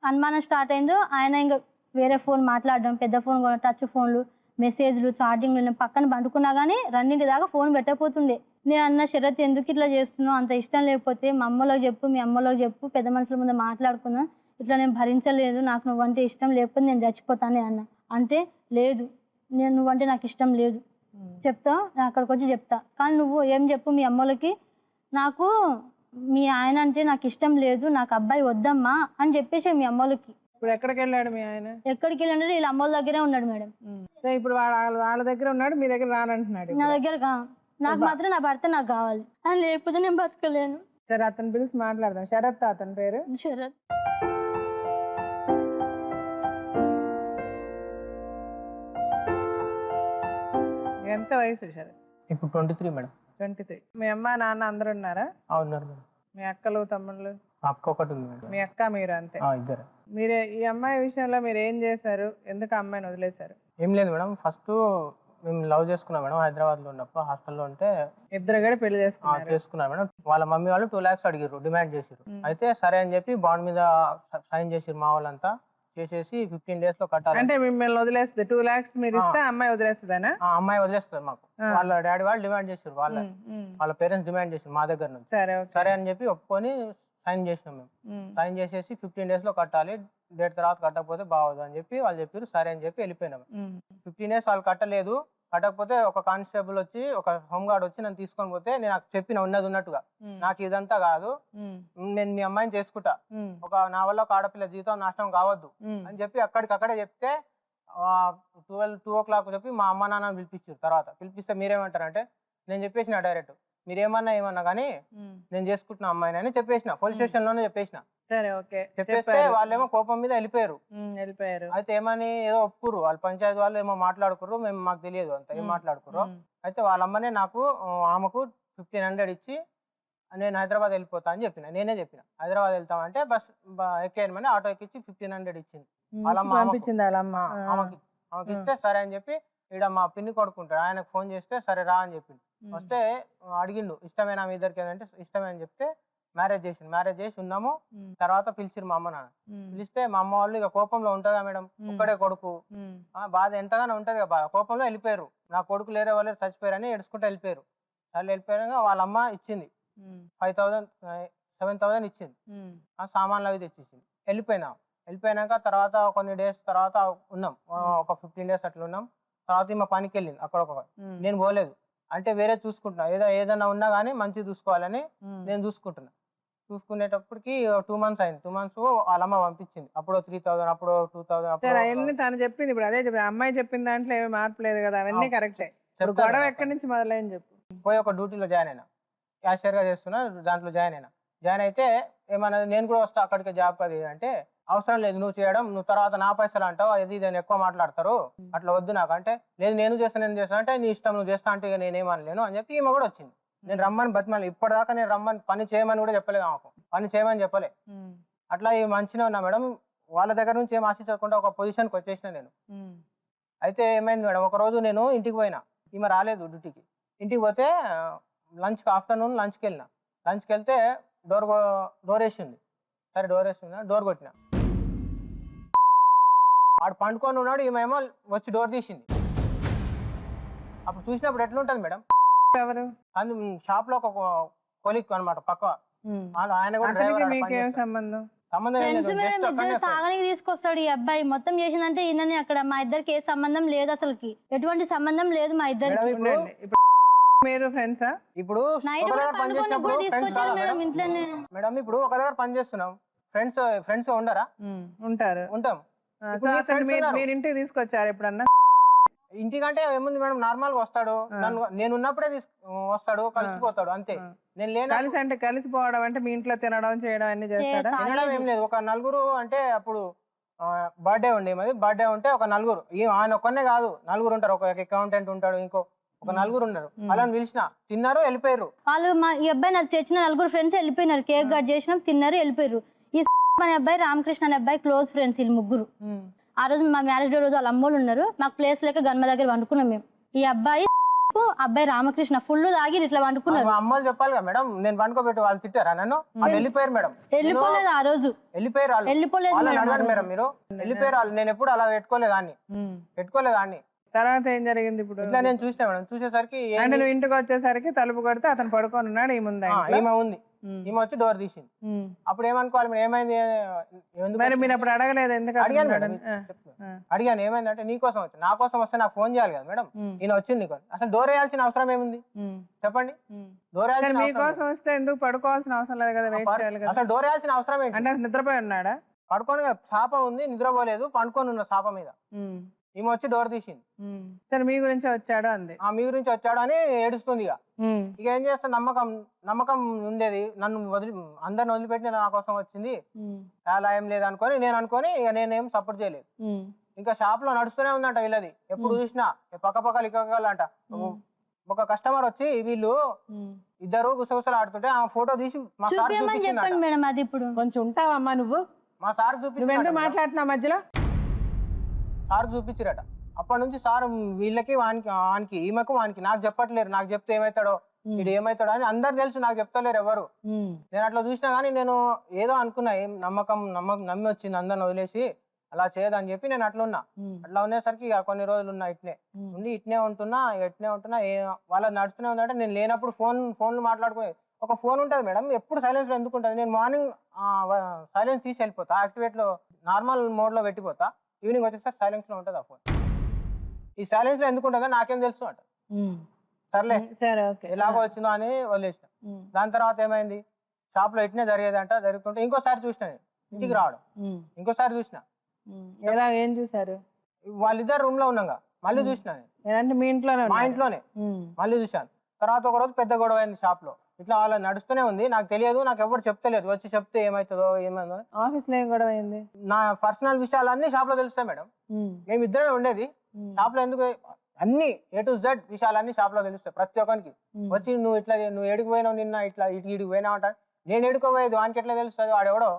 అనుమానం స్టార్ట్ అయిందో ఆయన ఇంకా వేరే ఫోన్ మాట్లాడడం, పెద్ద ఫోన్ కూడా, టచ్ ఫోన్లు, మెసేజ్లు, చార్జింగ్లు, నేను పక్కన పండుకున్నా కానీ 2 దాకా ఫోన్ పెట్టకపోతుండే. నేను అన్న, శరత్ ఎందుకు ఇట్లా చేస్తున్నావు, అంత ఇష్టం లేకపోతే మా అమ్మలోకి చెప్పు, మీ అమ్మలోకి చెప్పు, పెద్ద మనుషుల ముందు మాట్లాడుకున్నా, ఇట్లా నేను భరించలేదు, నాకు నువ్వంటే ఇష్టం లేకపోతే నేను చచ్చిపోతానే అన్న. అంటే లేదు, నువ్వంటే నాకు ఇష్టం లేదు, చెప్తా, నేను అక్కడికి వచ్చి చెప్తా, కానీ నువ్వు ఏం చెప్పు మీ అమ్మలకి, నాకు మీ ఆయన అంటే నాకు ఇష్టం లేదు, నాకు అబ్బాయి వద్దమ్మా అని చెప్పేసి మీ అమ్మలకి. ఇప్పుడు ఎక్కడికి వెళ్ళాడు మీ ఆయన? ఎక్కడికి వెళ్ళాడు? వీళ్ళ అమ్మల దగ్గరే ఉన్నాడు మేడం. ఇప్పుడు వాళ్ళ దగ్గర ఉన్నాడు, మీ దగ్గర రానంటున్నాడు. నా దగ్గర నాకు మాత్రం నా భర్త నాకు కావాలి, అని లేకపోతే నేను బతకలేను. సరే, అతను పిలిచి మాట్లాడదాం. శరత్ అతని పేరు? శరత్. ఎంత వయసు శరత్? ఇప్పుడు 23 మేడం. 23. మీ అమ్మ నాన్న అందరు ఉన్నారా? ఉన్నారు మేడం. మీ అక్కలు తమ్ముళ్ళు? అక్క ఒకటి ఉంది మేడం. మీ అక్క మీరు అంతే? ఇద్దరు. మీరే ఈ అమ్మాయి విషయంలో మీరు ఏం చేశారు? ఎందుకు ఆ అమ్మాయిని వదిలేశారు? ఏం లేదు మేడం, ఫస్ట్ మేము లవ్ చేసుకున్నాం మేడం. హైదరాబాద్లో ఉన్నప్పుడు హాస్టల్లో ఉంటే ఇద్దరు కూడా పెళ్లి చేసుకున్నారు. చేసుకున్నాం మేడం. వాళ్ళ మమ్మీ వాళ్ళు 2 lakhs అడిగారు, డిమాండ్ చేసారు. అయితే సరే అని చెప్పి బాండ్ మీద సైన్ చేసారు మా వాళ్ళంతా. చేసేసి 15 days లో కట్టాలి. అంటే మిమ్మల్ని వదిలేస్తుంది 2 lakhs మీరు ఇస్తే అమ్మాయి వదిలేస్తుందనా? అమ్మాయి వదిలేస్తుంది మాకు. వాళ్ళ డాడీ వాళ్ళు డిమాండ్ చేసారు, వాళ్ళ పేరెంట్స్ డిమాండ్ చేసారు మా దగ్గర నుంచి. సరే అని చెప్పి ఒప్పుకొని సైన్ చేసినాం మేము. సైన్ చేసేసి 15 days లో కట్టాలి, డేట్ తర్వాత కట్టకపోతే బాగోదు అని చెప్పి వాళ్ళు చెప్పారు. సరే అని చెప్పి వెళ్ళిపోయినాం. 15 days వాళ్ళు కట్టలేదు. కట్టకపోతే ఒక కానిస్టేబుల్ వచ్చి, ఒక హోంగార్డ్ వచ్చి నన్ను తీసుకొని పోతే నేను నాకు చెప్పిన ఉన్నది ఉన్నట్టుగా, నాకు ఇదంతా కాదు, నేను మీ అమ్మాయిని చేసుకుంటా, నా వల్ల ఒక ఆడపిల్ల జీవితం నాశనం కావద్దు అని చెప్పి అక్కడికక్కడే చెప్తే 2 o'clock చెప్పి మా అమ్మ నాన్నని పిలిపించారు. తర్వాత పిలిపిస్తే మీరేమంటారంటే, నేను చెప్పేసిన డైరెక్ట్, మీరేమన్నా కానీ నేను చేసుకుంటున్నా అమ్మాయిని అని చెప్పేసిన. పోలీస్ స్టేషన్ లోనే చెప్పేసిన. సరే, ఓకే. చెప్పేస్తే వాళ్ళేమో కోపం మీద వెళ్ళిపోయారు. అయితే ఏమని ఏదో ఒప్పుకుర్రు, వాళ్ళ పంచాయతీ వాళ్ళు ఏమో మాట్లాడుకుర్రు, మేము మాకు తెలియదు అంత ఏం మాట్లాడుకుర్రు. అయితే వాళ్ళ అమ్మనే ఆమెకు 1500 ఇచ్చి నేను హైదరాబాద్ వెళ్ళిపోతా అని చెప్పిన. నేనే చెప్పిన హైదరాబాద్ వెళ్తామంటే బస్ ఎక్కేయమని ఆటో ఎక్కించి 1500 ఇచ్చింది. ఆమెకి ఇస్తే సరే అని చెప్పి, ఇక్కడ మా పిన్ని కొడుకుంటాడు, ఆయనకు ఫోన్ చేస్తే సరే రా అని చెప్పిండు. వస్తే అడిగిండు, ఇష్టమేనా మీ ఇద్దరికి అంటే ఇష్టమే అని చెప్తే మ్యారేజ్ చేసి ఉన్నాము. తర్వాత పిలిచిరు మా అమ్మ నాన్న. పిలిస్తే మా అమ్మ వాళ్ళు ఇక కోపంలో ఉంటుందా మేడం, ఒక్కడే కొడుకు, బాధ ఎంతగానో ఉంటది కదా, బాధ కోపంలో వెళ్ళిపోయారు. నా కొడుకు లేరే వాళ్ళు చచ్చిపోయారని ఏడుచుకుంటూ వెళ్ళిపోయారు. వాళ్ళు వెళ్ళిపోయాక వాళ్ళ అమ్మ ఇచ్చింది 7,000 ఇచ్చింది. ఆ సామాన్లు అవి తెచ్చిచ్చింది. వెళ్ళిపోయినాక తర్వాత కొన్ని డేస్ తర్వాత ఉన్నాం, ఒక 15 days అట్లా ఉన్నాం. తర్వాత మా పనికి వెళ్ళింది అక్కడ. నేను పోలేదు, అంటే వేరే చూసుకుంటున్నా, ఏదైనా ఉన్నా కానీ మంచిగా చూసుకోవాలని నేను చూసుకునేటప్పటికి 2 months అయింది. 2 months వాళ్ళమ్మ పంపించింది. అప్పుడు 3,000, అప్పుడు 2,000. అవన్నీ తను చెప్పింది. ఇప్పుడు అదే చెప్పి అమ్మాయి చెప్పిన దాంట్లో ఏమి మార్పు లేదు కదా, అవన్నీ కరెక్టే. గొడవ ఎక్కడి నుంచి మొదలైంది చెప్పు. పోయి ఒక డ్యూటీలో జాయిన్ అయినా, క్యాషియర్ గా చేస్తున్నా, దాంట్లో జాయిన్ అయితే ఏమన్నా నేను కూడా వస్తా అక్కడికి జాబ్ అది అంటే, అవసరం లేదు నువ్వు చేయడం, నువ్వు తర్వాత నా పైసలు అంటావు, అది ఇదని ఎక్కువ మాట్లాడతారు, అట్లా వద్దు నాకు అంటే, లేదు నేను చేస్తాను అంటే నీ ఇష్టం, నువ్వు చేస్తా అంటే ఇక నేనేమనలేను అని చెప్పి ఈమె కూడా వచ్చింది. నేను రమ్మని బతిమాలి, ఇప్పటిదాకా నేను రమ్మని పని చేయమని కూడా చెప్పలేదు, ఆమెకు పని చేయమని చెప్పలే. అట్లా ఈ మంచిగా ఉన్నా మేడం. వాళ్ళ దగ్గర నుంచి ఏం ఆశించకుండా ఒక పొజిషన్కి వచ్చేసిన నేను. అయితే ఏమైంది మేడం, ఒక రోజు నేను ఇంటికి పోయినా, ఈమె రాలేదు డ్యూటీకి. ఇంటికి పోతే ఆఫ్టర్నూన్ లంచ్కి వెళ్తే డోర్ వేసింది. సరే డోర్ కొట్టిన, వాడు పండుకొని ఉన్నాడు, ఈమెమో వచ్చి డోర్ తీసింది. అప్పుడు చూసినప్పుడు ఎట్లుంటది మేడం, ఎవరు షాప్ లో ఒక కొలిక్ అనమాట పక్క, ఆయన కూడా సంబంధం తాగడానికి తీసుకొస్తాడు ఈ అబ్బాయి. మొత్తం చేసిందంటే ఈయనని అక్కడ మా ఇద్దరికి ఏ సంబంధం లేదు, అసలుకి ఎటువంటి సంబంధం లేదు మా ఇద్దరికి. మీరు ఫ్రెండ్సా? ఇప్పుడు మేడం ఇప్పుడు ఒక దగ్గర పని చేస్తున్నాం, ఫ్రెండ్స్ ఉండరా? ఉంటాం. మీరు ఇంటికి తీసుకొచ్చారు ఎప్పుడన్నా? ఇంటికంటే ఏముంది మేడం, నార్మల్ గా వస్తాడు, నేను ఉన్నప్పుడే వస్తాడు, కలిసిపోతాడు అంతే. నేను లేను. కలిసిపోవడం అంటే మీ ఇంట్లో తినడం చేయడం అన్ని చేస్తాడా? తినడం ఏం లేదు. ఒక 4 అంటే అప్పుడు బర్త్డే ఉంటే ఒక 4, ఆయన ఒక్కనే కాదు 4 ఉంటారు. ఒక అకౌంటెంట్ ఉంటాడు, ఒక 4 ఉన్నారు. అలా పిలిచిన, తిన్నారు, వెళ్ళిపోయారు. వాళ్ళు ఈ అబ్బాయి నాకు తెచ్చిన 4 ఫ్రెండ్స్ వెళ్ళిపోయినారు. కేక్ కట్ చేసినాం, తిన్నారు, వెళ్ళిపోయారు. ఈ అనే అబ్బాయి, రామకృష్ణ అనే అబ్బాయి క్లోజ్ ఫ్రెండ్స్ వీళ్ళు 3. ఆ రోజు మా మ్యారేజ్ డే రోజు వాళ్ళ అమ్మోళ్ళు ఉన్నారు, మాకు ప్లేస్ లేక గన్మ దగ్గర వండుకున్నాం మేము. ఈ అబ్బాయి రామకృష్ణ ఫుల్ తాగి ఇట్లా వండుకున్నారు. అమ్మాయిలు చెప్పాలి కదా మేడం, నేను వండుకోబెట్టి వాళ్ళు తిట్టారా నన్ను? వెళ్ళిపోయారు మేడం. వెళ్ళిపోలేదు ఆ రోజు, వెళ్ళిపోలేదు మేడం, మీరు వెళ్ళిపోయారు వాళ్ళు. నేను ఎప్పుడు అలా పెట్టుకోలేదాన్ని. తర్వాత ఏం జరిగింది? ఇప్పుడు ఇట్లా నేను చూసినా మేడం. చూసేసరికి నువ్వు ఇంటికి వచ్చేసరికి తలుపు కొడితే అతను పడుకొని ఉన్నాడు, ఈమె ఉంది. ఈమె వచ్చి డోర్ తీసింది. అప్పుడు ఏమనుకోవాలి మేడం, ఏమైంది? మరి మీరు అప్పుడు అడగలేదు? ఎందుకు అడిగాను, ఏమైందంటే నీకోసం వచ్చి, నా కోసం వస్తే నాకు ఫోన్ చేయాలి కదా మేడం, ఈయన వచ్చింది నీకు. అసలు డోర్ వేయాల్సిన అవసరం ఏముంది చెప్పండి? డోర్ వేయాల్సిన మీకోసం వస్తే ఎందుకు పడుకోవాల్సిన అవసరం లేదు కదా, వెయిట్ చేయాలి కదా. అసలు డోర్ వేయాల్సిన అవసరం ఏంటి? అంటే నిద్రపోయి ఉన్నాడా? పడుకొని శాప ఉంది, నిద్రపోలేదు, పండుకొని ఉన్న శాప మీద. ఈమె వచ్చి డోర్ తీసింది. సరే మీ గురించి వచ్చాడు అంది. మీ గురించి వచ్చాడు అని ఏడుస్తుంది. ఇక ఏం చేస్తా, నమ్మకం ఉండేది, నన్ను అందరిని వదిలిపెట్టి నా కోసం వచ్చింది, అలా ఏం లేదు అనుకొని ఇక నేనేం సపోర్ట్ చేయలేదు. ఇంకా షాప్ లో నడుస్తూనే ఉందంట వీళ్ళది, ఎప్పుడు చూసినా పక్క లిక్కలంట. ఒక కస్టమర్ వచ్చి వీళ్ళు ఇద్దరు గుసగుసలు ఆడుతుంటే ఆ ఫోటో తీసి మా సార్ చెప్పండి మేడం. అది ఇప్పుడు కొంచెం ఉంటావమ్మా నువ్వు, మా సార్ నువ్వెందుకు చూపించారు, మాట్లాడుతున్నావు మధ్యలో? సార్ చూపించారట. అప్పటి నుంచి సార్ వీళ్ళకి వానికి ఈమెకు వానికి నాకు చెప్పట్లేరు. నాకు చెప్తే ఏమవుతాడో వీడు ఏమవుతాడో అని అందరు తెలుసు, నాకు చెప్తలేరు ఎవరు. నేను అట్లా చూసినా కానీ నేను ఏదో అనుకున్నా, ఏం నమ్మి వచ్చింది అందరిని వదిలేసి అలా చేయదని చెప్పి నేను అట్లా ఉన్నా. అట్లా ఉండేసరికి ఇక కొన్ని రోజులు ఉన్నా ఇట్నే ఇట్నే ఉంటున్నా. వాళ్ళది నడుస్తూనే ఉందంటే నేను లేనప్పుడు ఫోన్లు మాట్లాడుకునే ఒక ఫోన్ ఉంటుంది మేడం, ఎప్పుడు సైలెన్స్ లో ఎందుకు ఉంటుంది. నేను మార్నింగ్ సైలెన్స్ తీసి వెళ్ళిపోతా, యాక్టివేట్ లో నార్మల్ మోడ్ లో పెట్టిపోతా. ఈవినింగ్ వచ్చేసరికి సైలెన్స్ లో ఉంటుంది ఆ ఫోన్. ఈ సైలెన్స్ లో ఎందుకు ఉంటుందో నాకేం తెలుసు అంట. సర్లే ఎలాగో వచ్చిందో అని వదిలేసిన. దాని తర్వాత ఏమైంది, షాప్ లో ఇట్నే జరిగేదంట. జరుగుతుంటే ఇంకోసారి చూసిన, నేను ఇంటికి రావడం ఇంకోసారి చూసిన. ఏం చూసారు? వాళ్ళిద్దరు రూమ్ లో ఉన్నాగా మళ్ళీ చూసిన నేను. మీ ఇంట్లోనే? మా ఇంట్లోనే మళ్ళీ చూశాను. తర్వాత ఒక రోజు పెద్ద గొడవ అయింది షాప్ లో. ఇట్లా వాళ్ళ నడుస్తూనే ఉంది, నాకు తెలియదు, నాకు ఎవరు చెప్తలేదు. వచ్చి చెప్తే ఏమవుతుందో ఏమైందో. ఆఫీస్ లో ఏం గొడవ అయింది? నా పర్సనల్ విషయాలన్నీ షాప్ లో తెలుస్తాయి మేడం. మేము ఇద్దరమే ఉండేది షాప్ లో. ఎందుకు అన్ని A to Z విషయాలన్నీ షాప్ లో తెలుస్తాయి ప్రతి ఒక్కరికి. వచ్చి నువ్వు ఏడికి పోయినావు నిన్న, ఇట్లా ఇడికి పోయినావు అంటారు. నేను ఎడుకోపోయేది వానికి ఎట్లా తెలుస్తుంది, వాడెవడో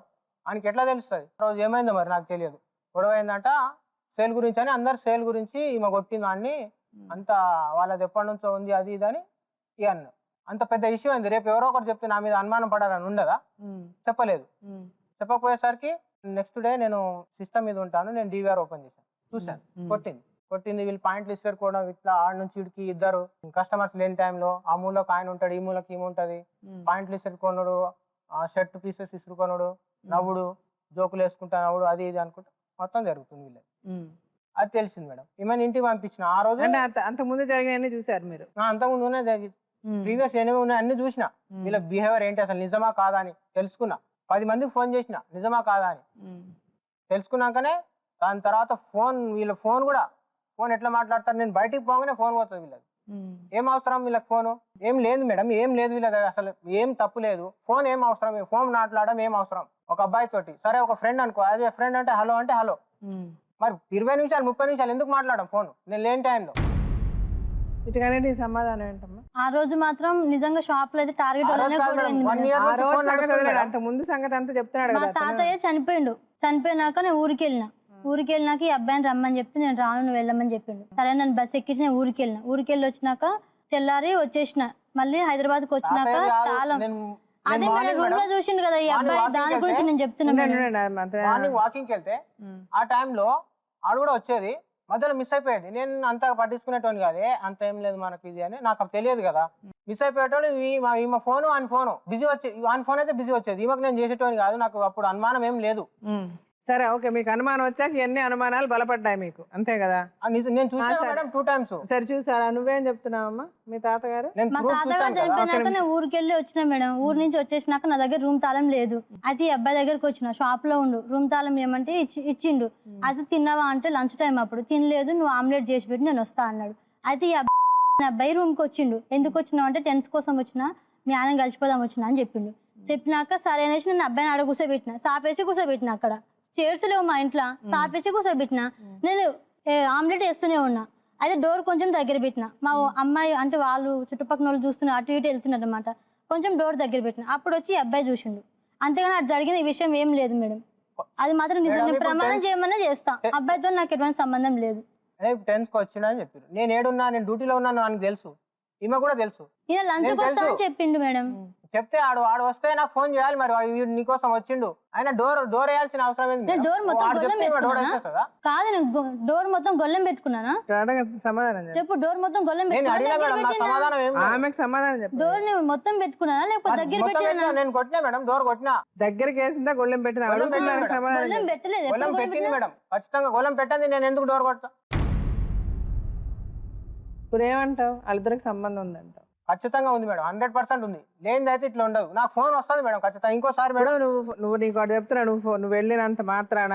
వానికి ఎట్లా తెలుస్తుంది. రోజు ఏమైందో మరి నాకు తెలియదు. గొడవ అయిందంట సేల్ గురించి అని. అందరు సేల్ గురించి ఈమె కొట్టింది వాడిని, అంత వాళ్ళది ఎప్పటి నుంచో ఉంది అది ఇది అని అన్న. అంత పెద్ద ఇష్యూ అయింది. రేపు ఎవరో ఒకరు చెప్తే నా మీద అనుమానం పడాలని ఉండదా? చెప్పలేదు. చెప్పకపోయేసరికి నెక్స్ట్ డే నేను సిస్టమ్ మీద ఉంటాను, నేను DVR ఓపెన్ చేశాను, చూశాను. కొట్టింది వీళ్ళు పాయింట్లు ఇసుకోవడం. ఇట్లా ఆడ నుంచి ఇడికి ఇద్దరు కస్టమర్స్ లేని టైంలో ఆ మూలకు ఆయన ఉంటాడు, ఈ మూలకి ఈమె ఉంటది. పాయింట్లు ఇసురుకొనుడు, షర్ట్ పీసెస్ ఇసురుకొనుడు, నవ్వుడు, జోకులు వేసుకుంటా నవ్వుడు, అది ఇది అనుకుంటా మొత్తం జరుగుతుంది వీళ్ళకి. అది తెలిసింది మేడం. ఈమెను ఇంటికి పంపించిన. ఆ రోజు అంత ముందు జరిగినవన్నీ చూసారు మీరు? అంతకుముందు ప్రీవియస్ ఏమేమి ఉన్నాయి అన్ని చూసిన. వీళ్ళ బిహేవియర్ ఏంటి, అసలు నిజమా కాదా అని తెలుసుకున్నా. 10 మందికి ఫోన్ చేసిన నిజమా కాదా అని. తెలుసుకున్నాకనే దాని తర్వాత వీళ్ళ ఫోన్ ఎట్లా మాట్లాడతారు, నేను బయటికి పోగానే ఫోన్ పోతుంది వీళ్ళది. ఏం అవసరం వీళ్ళకి ఫోను? ఏం లేదు మేడం, ఏం లేదు వీళ్ళది, అసలు ఏం తప్పు లేదు. ఫోన్ ఏం అవసరం, ఫోన్ మాట్లాడడం ఏం అవసరం ఒక అబ్బాయి తోటి? సరే ఒక ఫ్రెండ్ అనుకో, యాజ్ ఏ ఫ్రెండ్ అంటే హలో అంటే హలో. మరి 20 నిమిషాలు 30 నిమిషాలు ఎందుకు మాట్లాడడం ఫోన్ నేను లేని టైంలో? ఇటుగానే సమాధానం ఏంటమ్మా? ఆ రోజు మాత్రం నిజంగా షాప్ లో అయితే టార్గెట్ అంత ముందు సంగతి అంతా చెప్తున్నాడు. మా తాతయ్య చనిపోయినాక నేను ఊరికి వెళ్ళినాక ఈ అబ్బాయిని రమ్మని చెప్తే నేను రాను, నువ్వు వెళ్ళమని చెప్పిండు. సరే నన్ను బస్ ఎక్కించి నేను ఊరికి వెళ్ళి వచ్చినాక తెల్లారి వచ్చేసిన. మళ్ళీ హైదరాబాద్కి వచ్చినాక చాలా అదే రూమ్ లో చూసిండు కదా ఈ అబ్బాయి, దాని గురించి నేను చెప్తున్నాను. వాకింగ్ వెళ్తే ఆ టైంలో ఆడు కూడా వచ్చేది, మధ్యలో మిస్ అయిపోయేది. నేను అంత పట్టించుకునేటోని కాదే, అంత ఏం లేదు మనకి ఇది అని, నాకు తెలియదు కదా. మిస్ అయిపోయేటోడు ఈమె ఫోను ఆయన ఫోను బిజీ వచ్చేది. ఆయన ఫోన్ అయితే బిజీ వచ్చేది, ఈమెకు నేను చేసేటోని కాదు. నాకు అప్పుడు అనుమానం ఏం లేదు. సరే ఓకే, మీకు అనుమానం వచ్చాక ఎన్ని అనుమానాలు బలపడ్డాయి మీకు, అంతే కదా? నేను చూసాను మేడం 2 times. సరే చూసారా? నువ్వేం చెప్తున్నావమ్మా? మీ తాతగారు? మా తాతగారు చనిపోయినాక నేను ఊరికి వెళ్ళి వచ్చినా మేడం. ఊరు నుంచి వచ్చేసినాక నా దగ్గర రూమ్ తాళం లేదు. అయితే ఈ అబ్బాయి దగ్గరకు వచ్చిన, షాప్ లో ఉండు, రూమ్ తాళం ఏమంటే ఇచ్చిండు. అయితే తిన్నావా అంటే లంచ్ టైం అప్పుడు. తినలేదు, నువ్వు ఆమ్లెట్ చేసి పెట్టి నేను వస్తా అన్నాడు. అయితే ఈ అబ్బాయి రూమ్కి వచ్చిండు. ఎందుకు వచ్చినావు అంటే టెన్స్ కోసం వచ్చినా, మీ ఆయన కలిసిపోదాం వచ్చినా అని చెప్పిండు. చెప్పినాక సరే అనేసి నేను అబ్బాయిని ఆడ కూర్చోబెట్టిన, సాపేసి కూర్చోబెట్టిన. అక్కడ చైర్స్ లేవు మా ఇంట్లో, సాపేసి కూర్చోబెట్టిన. నేను ఆమ్లెట్ వేస్తూనే ఉన్నా. అయితే డోర్ కొంచెం దగ్గర పెట్టిన. మా అమ్మాయి అంటే వాళ్ళు చుట్టుపక్కల వాళ్ళు చూస్తున్నారు, అటు ఇటు వెళ్తున్నారు అనమాట. కొంచెం డోర్ దగ్గర పెట్టిన. అప్పుడు వచ్చి అబ్బాయి చూసిండు. అంతేగాని అది జరిగిన ఈ విషయం ఏం లేదు మేడం. అది మాత్రం నిజం, నేను ప్రమాణం చేయమన్నా చేస్తా. అబ్బాయితో నాకు ఎటువంటి సంబంధం లేదు. 10కి వచ్చినా అని చెప్పారు. నేను ఏడున్నా, నేను డ్యూటీలో ఉన్నాను నాకు తెలుసు, ఈమె కూడా తెలుసు. ఈయన లంచ్కి వస్తా అని చెప్పిండు మేడం. చెప్తే ఆడు వస్తే నాకు ఫోన్ చేయాలి. మరి నీకోసం వచ్చిండు, ఆయన డోర్ వేయాల్సిన అవసరం ఏంది? డోర్ మొత్తం కాదు, నేను డోర్ మొత్తం గొల్లెం పెట్టుకున్నానా? సమాధానం చెప్పు. డోర్ మొత్తం గొల్లెం డోర్ మొత్తం పెట్టుకున్నానా లేకపోతే దగ్గర పెట్టినా? నేను కొట్టినా మేడం, డోర్ కొట్టినా. దగ్గరికి వేసిందా గొల్లెం పెట్టినా? గొల్లెం పెట్టలేదు. గొల్లెం పెట్టింది మేడం, ఖచ్చితంగా గొల్లెం పెట్టింది. నేను ఎందుకు డోర్ కొడతా? ఇప్పుడు ఏమంటావు? వాళ్ళిద్దరికి సంబంధం ఉందంటావు? ఖచ్చితంగా ఉంది మేడం, 100% ఉంది. లేనిదైతే ఇట్లా ఉండదు. నాకు ఫోన్ వస్తుంది మేడం ఖచ్చితంగా. ఇంకోసారి మేడం నువ్వు నీకు చెప్తున్నా, నువ్వు వెళ్ళినంత మాత్రాన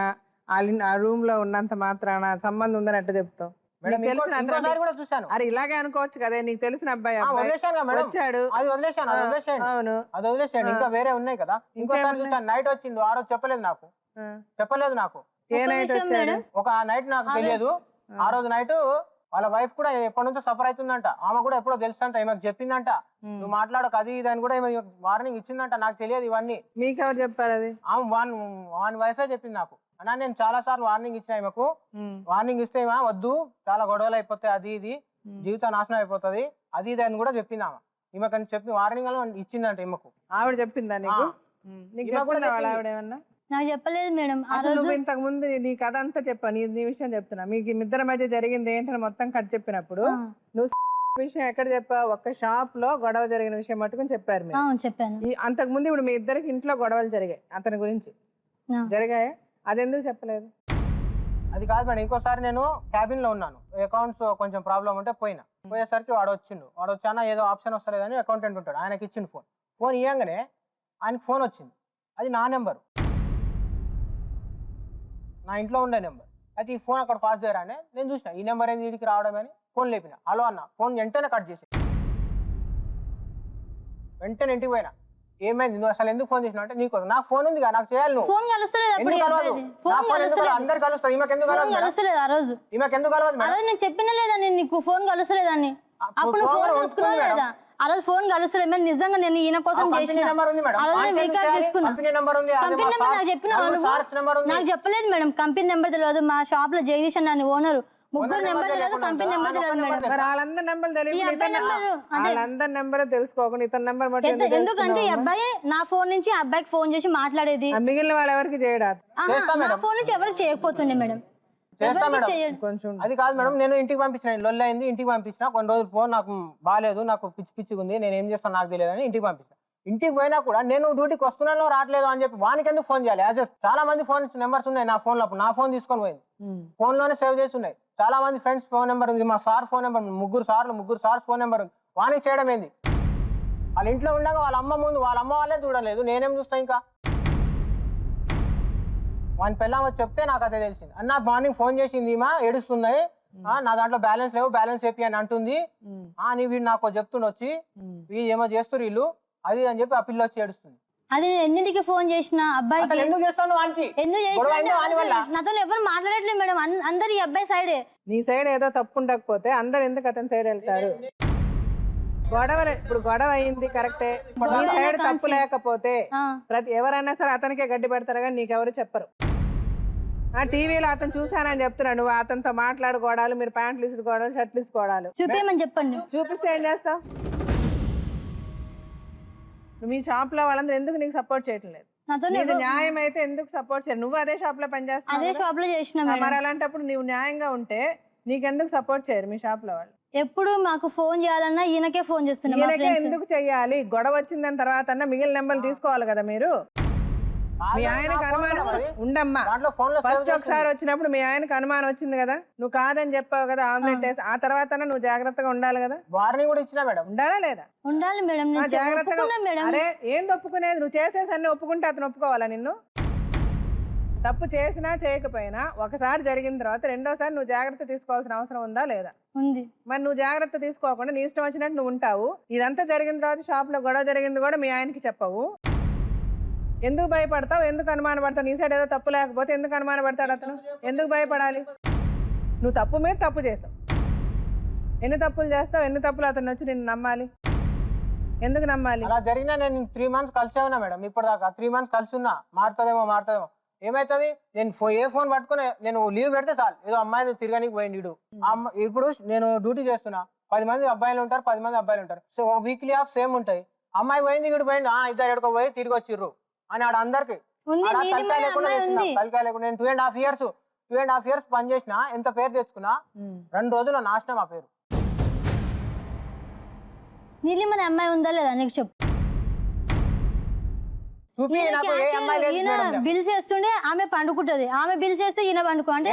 ఆ రూమ్ లో ఉన్నంత మాత్రాన సంబంధం ఉందని ఎట్లా చెప్తావు? అరే ఇలాగే అనుకోవచ్చు కదా, నీకు తెలిసిన అబ్బాయి వచ్చాడు, అది వదిలేసాను. అవును, అది వదిలేసాను. ఇంకా వేరే ఉన్నాయి కదా. ఇంకోసారి చూసాను, నైట్ వచ్చిండు. ఆ రోజు చెప్పలేదు నాకు. ఏ నైట్ వచ్చాడు? ఒక నైట్ నాకు తెలియదు. ఆ రోజు నైట్ వాళ్ళ వైఫ్ కూడా ఎప్పటి నుంచో సఫర్ అవుతుందంట. ఆమె కూడా ఎప్పుడో తెలుసంట, ఈమెకు చెప్పిందంట. నువ్వు మాట్లాడకు అది ఇది అని కూడా వార్నింగ్ ఇచ్చిందంట. నాకు తెలియదు ఇవన్నీ. మీకు ఎవరు చెప్పారు అది? వన్ వైఫే చెప్పింది నాకు. అన్నా నేను చాలా సార్లు వార్నింగ్ ఇచ్చిన ఈమెకు. వార్నింగ్ ఇస్తే వద్దు, చాలా గొడవలు అయిపోతాయి, అది ఇది జీవితం నాశనం అయిపోతుంది, అది ఇది అని కూడా చెప్పింది ఆమె. ఈమెకు చెప్పి వార్నింగ్ ఇచ్చిందంట ఈమెకు. ఆవిడ చెప్పిందా నీకు? నీకు చెప్పిందా వాళ్ళ ఆవిడ ఏమన్నా? నాకు చెప్పలేదు మేడం. ఆ అసలు రోజు నువ్వు ఇంతకు ముందు నీ కథ అంతా చెప్పా, నీ విషయం చెప్తున్నా. మీకు ఇద్దరి మధ్య జరిగింది ఏంటని మొత్తం కథ చెప్పినప్పుడు నువ్వు విషయం ఎక్కడ చెప్పా? ఒక్క షాప్ లో గొడవ జరిగిన విషయం మట్టుకుని చెప్పారు మీరు. చెప్పాను. అంతకు ముందు ఇప్పుడు మీ ఇద్దరికి ఇంట్లో గొడవలు జరిగాయి అతని గురించి, జరిగాయా? అది ఎందుకు చెప్పలేదు? అది కాదు మేడం, ఇంకోసారి నేను క్యాబిన్ లో ఉన్నాను, అకౌంట్స్ కొంచెం ప్రాబ్లం ఉంటే పోయేసరికి వాడు వచ్చానా ఏదో ఆప్షన్ వస్తలేదని అకౌంటెంట్ ఉంటాడు, ఆయనకి ఇచ్చింది ఫోన్ ఇవ్వగానే ఆయనకి ఫోన్ వచ్చింది. అది నా నెంబరు, నా ఇంట్లో ఉండే నెంబర్. అయితే ఈ ఫోన్ అక్కడ పాస్ చేయరానే నేను చూసిన ఈ నెంబర్ ఏంది వీడికి రావడం అని ఫోన్ లేపిన. హలో అన్న, ఫోన్ వెంటనే కట్ చేసి వెంటనే ఇంటికి పోయినా. ఏమైంది, నువ్వు అసలు ఎందుకు ఫోన్ చేసినావు అంటే నీకు నాకు ఫోన్ ఉంది కదా, నాకు చేయాలి, నువ్వు ఎందుకు కలవదు? నా ఫోన్ ఎందుకు కలవదు? అందరు కలుస్తుంది, ఈమెకు ఎందుకు కలవదు? ఆ రోజు ఈమెకు ఎందుకు కలవదు? నేను చెప్పిన లేదని నీకు ఫోన్ కలుస్తలేదని. అప్పుడు ఫోన్ చూసుకున్నా లేదా? ఆ రోజు ఫోన్ కలుస్తలేదు. నిజంగా నేను ఈయన కోసం నాకు చెప్పలేదు మేడం. కంపెనీ నెంబర్ తెలియదు. మా షాప్ లో జగదీష్ అన్న ఓనర్, ముగ్గురు నెంబర్ తెలియదు, కంపెనీ నెంబర్ తెలియదు మేడం. వాళ్ళందరి నెంబర్ వాళ్ళందరి నెంబర్ తెలుసుకోకుండా ఇతని నెంబర్ ఎందుకంటే ఈ అబ్బాయి నా ఫోన్ నుంచి ఆ అబ్బాయికి ఫోన్ చేసి మాట్లాడేది, మిగిలిన వాళ్ళు ఎవరికి చేయడా? నా ఫోన్ నుంచి ఎవరికి చేయకపోతుండే మేడం. చేస్తా మేడం. అది కాదు మేడం, నేను ఇంటికి పంపించిన, లొల్లి అయింది, ఇంటికి పంపించిన. కొన్ని రోజులు ఫోన్ నాకు బాగాలేదు, నాకు పిచ్చిగా ఉంది, నేను ఏం చేస్తాను నాకు తెలియదు అని ఇంటికి పంపించిన. ఇంటికి పోయినా కూడా నేను డ్యూటీకి వస్తున్నానో రావట్లేదు అని చెప్పి వానికి ఎందుకు ఫోన్ చేయాలి? యాజ్ చాలా మంది ఫోన్ నెంబర్స్ ఉన్నాయి నా ఫోన్ లో. నా ఫోన్ తీసుకొని పోయింది, ఫోన్ లోనే సేవ్ చేసి ఉన్నాయి. చాలా మంది ఫ్రెండ్స్ ఫోన్ నెంబర్ ఉంది, మా సార్ ఫోన్ నెంబర్, ముగ్గురు సార్స్ ఫోన్ నెంబర్ ఉంది. వానికి చేయడం ఏంది? వాళ్ళ ఇంట్లో ఉండగా వాళ్ళ అమ్మ ముందు వాళ్ళ అమ్మ వాళ్ళే చూడలేదు, నేనేం చూస్తా? ఇంకా వాని పెళ్ళామ చెప్తే నాకు అదే తెలిసింది. అన్న మార్నింగ్ ఫోన్ చేసింది, మా ఏడుస్తుంది, నా దాంట్లో బ్యాలెన్స్ లేవు, బ్యాలెన్స్ వేపి అని అంటుంది. నీ వీడు నాకు చెప్తుండొచ్చి వీళ్ళు ఏమో చేస్తారు వీళ్ళు అది అని చెప్పి ఆ పిల్ల వచ్చి ఏడుస్తుంది. అది ఎన్నింటికి ఫోన్ చేసిన అబ్బాయి ఎందుకు చేస్తాను వానికి? నాతో ఎవరు మాట్లాడట్లేదు మేడం, అందరు ఈ అబ్బాయి సైడే. నీ సైడ్ ఏదో తప్పు ఉండకపోతే అందరు ఎందుకు అతని సైడ్ వెళ్తారు? ఇప్పుడు గొడవ అయింది కరెక్టే, నీ సైడ్ తప్పు లేకపోతే ఎవరైనా సరే అతనికే గడ్డి పెడతారు కానీ నీకెవరు చెప్పరు. టీవీలో అతను చూసానని చెప్తున్నాడు, నువ్వు అతనితో మాట్లాడుకోవడాలు, మీరు ప్యాంట్లు ఇసుకోవడాలు, షర్ట్లు ఇసుకోవడాలు చూపేయమని చెప్పండి. చూపిస్తే ఏం చేస్తావు? మీ షాప్ లో వాళ్ళందరూ ఎందుకు నీకు సపోర్ట్ చేయటం లేదు? నీది న్యాయం అయితే ఎందుకు సపోర్ట్ చేయరు? నువ్వు అదే షాప్ లో పనిచేస్తావు, అదే షాప్ లో చేసిన. మరి అలాంటప్పుడు నువ్వు న్యాయంగా ఉంటే నీకెందుకు సపోర్ట్ చేయరు మీ షాప్ లో వాళ్ళు? ఎప్పుడు మాకు ఫోన్ చేయాలన్నా ఈయనకే ఫోన్ చేస్తున్నా. ఈయనకే ఎందుకు చెయ్యాలి? గొడవ వచ్చిందని తర్వాత మిగిలిన నెంబర్లు తీసుకోవాలి కదా మీరు. మీ ఆయనకు అనుమానం ఉండమ్మా, ఫస్ట్ ఒకసారి వచ్చినప్పుడు మీ ఆయనకు అనుమానం వచ్చింది కదా, నువ్వు కాదని చెప్పావు కదా, ఆమ్లెట్ వేసి ఆ తర్వాత నువ్వు జాగ్రత్తగా ఉండాలి కదా. వార్నింగ్ కూడా ఇచ్చినా మేడం. ఉండాలా లేదా? ఉండాలి మేడం, జాగ్రత్తగా. అరే ఏంది ఒప్పుకునేది? నువ్వు చేసేసి అన్ని ఒప్పుకుంటే అతను ఒప్పుకోవాలా నిన్ను? తప్పు చేసినా చేయకపోయినా ఒకసారి జరిగిన తర్వాత రెండోసారి నువ్వు జాగ్రత్త తీసుకోవాల్సిన అవసరం ఉందా లేదా? ఉంది. మరి నువ్వు జాగ్రత్త తీసుకోకుండా నీ ఇష్టం వచ్చినట్టు నువ్వు ఉంటావు. ఇదంతా జరిగిన తర్వాత షాప్ లో గొడవ జరిగింది కూడా మీ ఆయనకి చెప్పవు. ఎందుకు భయపడతావు? ఎందుకు అనుమాన పడతావు? నీ సైడ్ ఏదో తప్పు లేకపోతే ఎందుకు అనుమాన పడతాడు అతను? ఎందుకు భయపడాలి? నువ్వు తప్పు మీద తప్పు చేస్తావు. ఎన్ని తప్పులు చేస్తావు? ఎన్ని తప్పులు అతను వచ్చి నిన్ను నమ్మాలి? ఎందుకు నమ్మాలి? అలా జరిగినా నేను 3 months కలిసే ఉన్నా మేడం. ఇప్పటిదాకా 3 months కలిసి ఉన్నా. మారుతుందేమో ఏమవుతుంది? నేను ఏ ఫోన్ పట్టుకుని నేను లీవ్ పెడితే చాలు, ఏదో అమ్మాయిని తిరగడానికి పోయిండు. ఇప్పుడు నేను డ్యూటీ చేస్తున్నా, 10 మంది అబ్బాయిలు ఉంటారు, 10 మంది అబ్బాయిలు ఉంటారు. సో వీక్లీ ఆఫ్ సేమ్ ఉంటాయి. అమ్మాయి పోయింది, వీడు పోయిండు, ఇద్దరు ఎడుకో పోయి తిరిగి వచ్చిర్రు అని ఆడ అందరికి తలకాయ లేకుండా నేను 2.5 years పనిచేసిన, ఎంత పేరు తెచ్చుకున్నా, 2 రోజుల్లో నాశనం ఆ పేరు. నీలిమని అమ్మాయి ఉందా లేదా నీకు చెప్పు. బిల్ చేస్తుండే ఆమె పండుకుంటది, ఆమె బిల్ చేస్తే ఈయన పండుకో. అంటే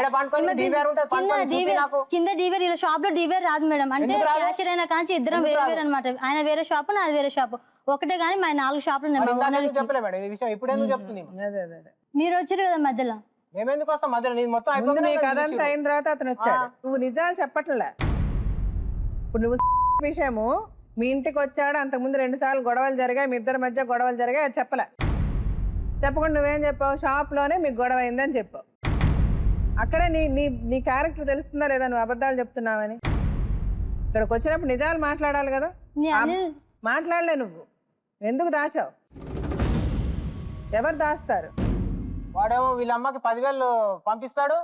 కింద డీవేర్, ఇలా షాప్ లో డీవేర్ రాదు మేడం. అంటే క్యాషియర్ అయినా కానీ ఇద్దరం వేరు వేరు అనమాట. ఆయన వేరే షాప్, నాది వేరే షాప్ ఒకటే, కానీ మా 4 షాపులు ఉన్నాయి. మీరు వచ్చారు కదా మధ్యలో. అదంతా అయిన తర్వాత అతను వచ్చాడు, నువ్వు నిజాలు చెప్పట్లే. ఇప్పుడు నువ్వు విషయము మీ ఇంటికి వచ్చాడు, అంతకుముందు 2 సార్లు గొడవలు జరిగాయి, మీ ఇద్దరి మధ్య గొడవలు జరిగాయి, అది చెప్పలే. చెప్పకుండా నువ్వేం చెప్పావు? షాప్ లోనే మీకు గొడవ అయిందని చెప్పావు. అక్కడే నీ క్యారెక్టర్ తెలుస్తుందా లేదా నువ్వు అబద్ధాలు చెప్తున్నావని? ఇక్కడికి వచ్చినప్పుడు నిజాలు మాట్లాడాలి కదా. మాట్లాడలే నువ్వు, ఎందుకు దాచావు? ఎవరు దాస్తారు? వాడేమో వీళ్ళ అమ్మకి 10,000 పంపిస్తాడు,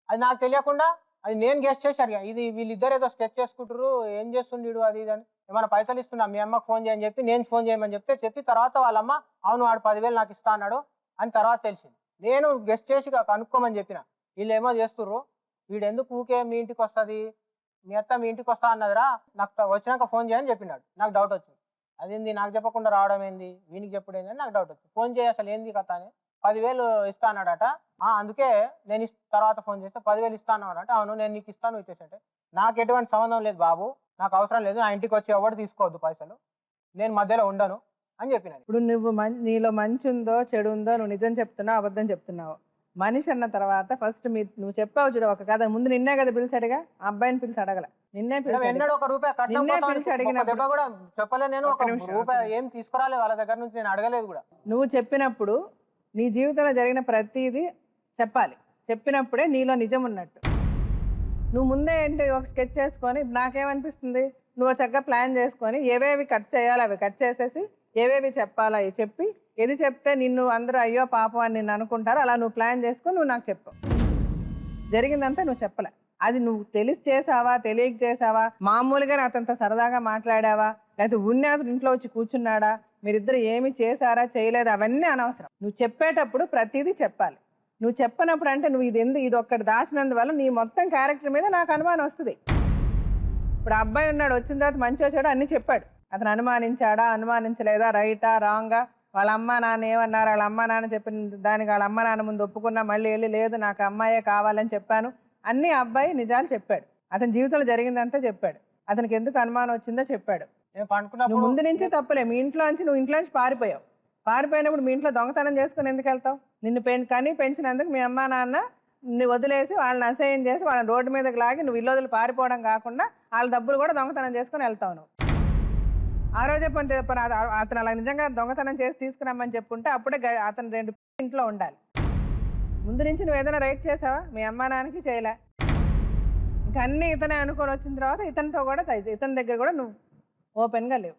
అది నాకు తెలియకుండా అది నేను గెస్ట్ చేశారు ఇక. ఇది వీళ్ళిద్దరు ఏదో స్కెచ్ చేసుకుంటారు, ఏం చేస్తుండీడు అది ఇది అని. ఏమైనా పైసలు ఇస్తున్నా మీ అమ్మకి ఫోన్ చేయని చెప్పి నేను ఫోన్ చేయమని చెప్పి తర్వాత వాళ్ళమ్మ అవును వాడు 10,000 నాకు ఇస్తా అన్నాడు అని తర్వాత తెలిసింది. నేను గెస్ట్ చేసి కనుక్కోమని చెప్పిన, వీళ్ళు ఏమో చేస్తుర్రు, వీడు ఎందుకు ఊకే మీ ఇంటికి వస్తుంది, మీ అత్త మీ ఇంటికి వస్తా అన్నదిరా, నాకు వచ్చినాక ఫోన్ చేయని చెప్పినాడు. నాకు డౌట్ వచ్చింది, అదేంది నాకు చెప్పకుండా రావడం ఏంది, వీనికి చెప్పుడు ఏంది అని నాకు డౌట్ వచ్చింది. ఫోన్ చేయి అసలు ఏంది కథ అని. 10,000 ఇస్తా అన్నాడట. అందుకే నేను తర్వాత ఫోన్ చేస్తే 10,000 ఇస్తా అన్నాడట. అవును నేను నీకు ఇస్తాను ఇచ్చేసంటే, నాకు ఎటువంటి సంబంధం లేదు బాబు, నాకు అవసరం లేదు, నా ఇంటికి వచ్చి ఎవరు తీసుకోవద్దు పైసలు, నేను మధ్యలో ఉండను అని చెప్పినాను. ఇప్పుడు నువ్వు నీలో మంచి ఉందో చెడు ఉందో, నువ్వు నిజం చెప్తున్నావు అబద్ధం చెప్తున్నావు. మనిషి అన్న తర్వాత ఫస్ట్ నువ్వు చెప్పావు చూడ ఒక కథ, ముందు నిన్నే కదా పిలిచి అడిగా, ఆ అబ్బాయిని పిలిచి అడగల, నిన్నే ఎన్నడూ ఒక రూపాయి పిలిచి అడిగిన దెబ్బ కూడా చెప్పలే, నేను ఒక రూపాయి ఏం తీసుకురాలే వాళ్ళ దగ్గర నుంచి, నేను అడగలేదు కూడా. నువ్వు చెప్పినప్పుడు నీ జీవితంలో జరిగిన ప్రతిదీ చెప్పాలి, చెప్పినప్పుడే నీలో నిజం ఉన్నట్టు. నువ్వు ముందే ఏంటి ఒక స్కెచ్ చేసుకొని, నాకేమనిపిస్తుంది, నువ్వు చక్కగా ప్లాన్ చేసుకొని ఏవేవి కట్ చేయాలో అవి కట్ చేసేసి ఏవేవి చెప్పాలో అవి చెప్పి, ఏది చెప్తే నిన్ను అందరూ అయ్యో పాపం అని నిన్ను అనుకుంటారు, అలా నువ్వు ప్లాన్ చేసుకొని నువ్వు నాకు చెప్పు. జరిగిందంతా నువ్వు చెప్పలే, అది నువ్వు తెలిసి చేసావా తెలియక చేసావా, మామూలుగా అతనితో సరదాగా మాట్లాడావా, లేకపోతే ఉన్నతను ఇంట్లో వచ్చి కూర్చున్నాడా, మీరిద్దరు ఏమి చేశారా చేయలేదు, అవన్నీ అనవసరం. నువ్వు చెప్పేటప్పుడు ప్రతిదీ చెప్పాలి. నువ్వు చెప్పనప్పుడు అంటే నువ్వు ఇది ఒక్కటి దాచినందువల్ల నీ మొత్తం క్యారెక్టర్ మీద నాకు అనుమానం వస్తుంది. ఇప్పుడు అబ్బాయి ఉన్నాడు, వచ్చిన తర్వాత మంచి వచ్చాడు అన్నీ చెప్పాడు, అతను అనుమానించాడా అనుమానించలేదా, రైటా రాంగా, వాళ్ళ అమ్మ నాన్న ఏమన్నారు, వాళ్ళ అమ్మ నాన్న చెప్పిన దానికి వాళ్ళ అమ్మ నాన్న ముందు ఒప్పుకున్నా, మళ్ళీ వెళ్ళి లేదు నాకు అమ్మాయే కావాలని చెప్పాను, అన్నీ అబ్బాయి నిజాలు చెప్పాడు, అతని జీవితంలో జరిగిందంతా చెప్పాడు, అతనికి ఎందుకు అనుమానం వచ్చిందో చెప్పాడు. నువ్వు ముందు నుంచి తప్పలే, మీ నువ్వు ఇంట్లోంచి పారిపోయావు, పారిపోయినప్పుడు మీ ఇంట్లో దొంగతనం చేసుకుని ఎందుకు వెళ్తావు? నిన్ను కానీ పెంచినందుకు మీ అమ్మ నాన్న నిన్ను వదిలేసి వాళ్ళని అసహ్యం చేసి వాళ్ళని రోడ్డు మీదకి లాగి నువ్వు ఇల్లు వదిలి పారిపోవడం కాకుండా వాళ్ళ డబ్బులు కూడా దొంగతనం చేసుకుని వెళ్తావు. నువ్వు ఆ రోజే అతను అలా నిజంగా దొంగతనం చేసి తీసుకురమ్మని చెప్పుంటే అప్పుడే అతను 2 ఇంట్లో ఉండాలి. ముందు నుంచి నువ్వు ఏదైనా రైట్ చేసావా? మీ అమ్మ నాన్నకి చేయలే, ఇంకా అన్నీ ఇతనే అనుకొని వచ్చిన తర్వాత ఇతనితో కూడా ఇతని దగ్గర కూడా నువ్వు ఓపెన్గా లేవు.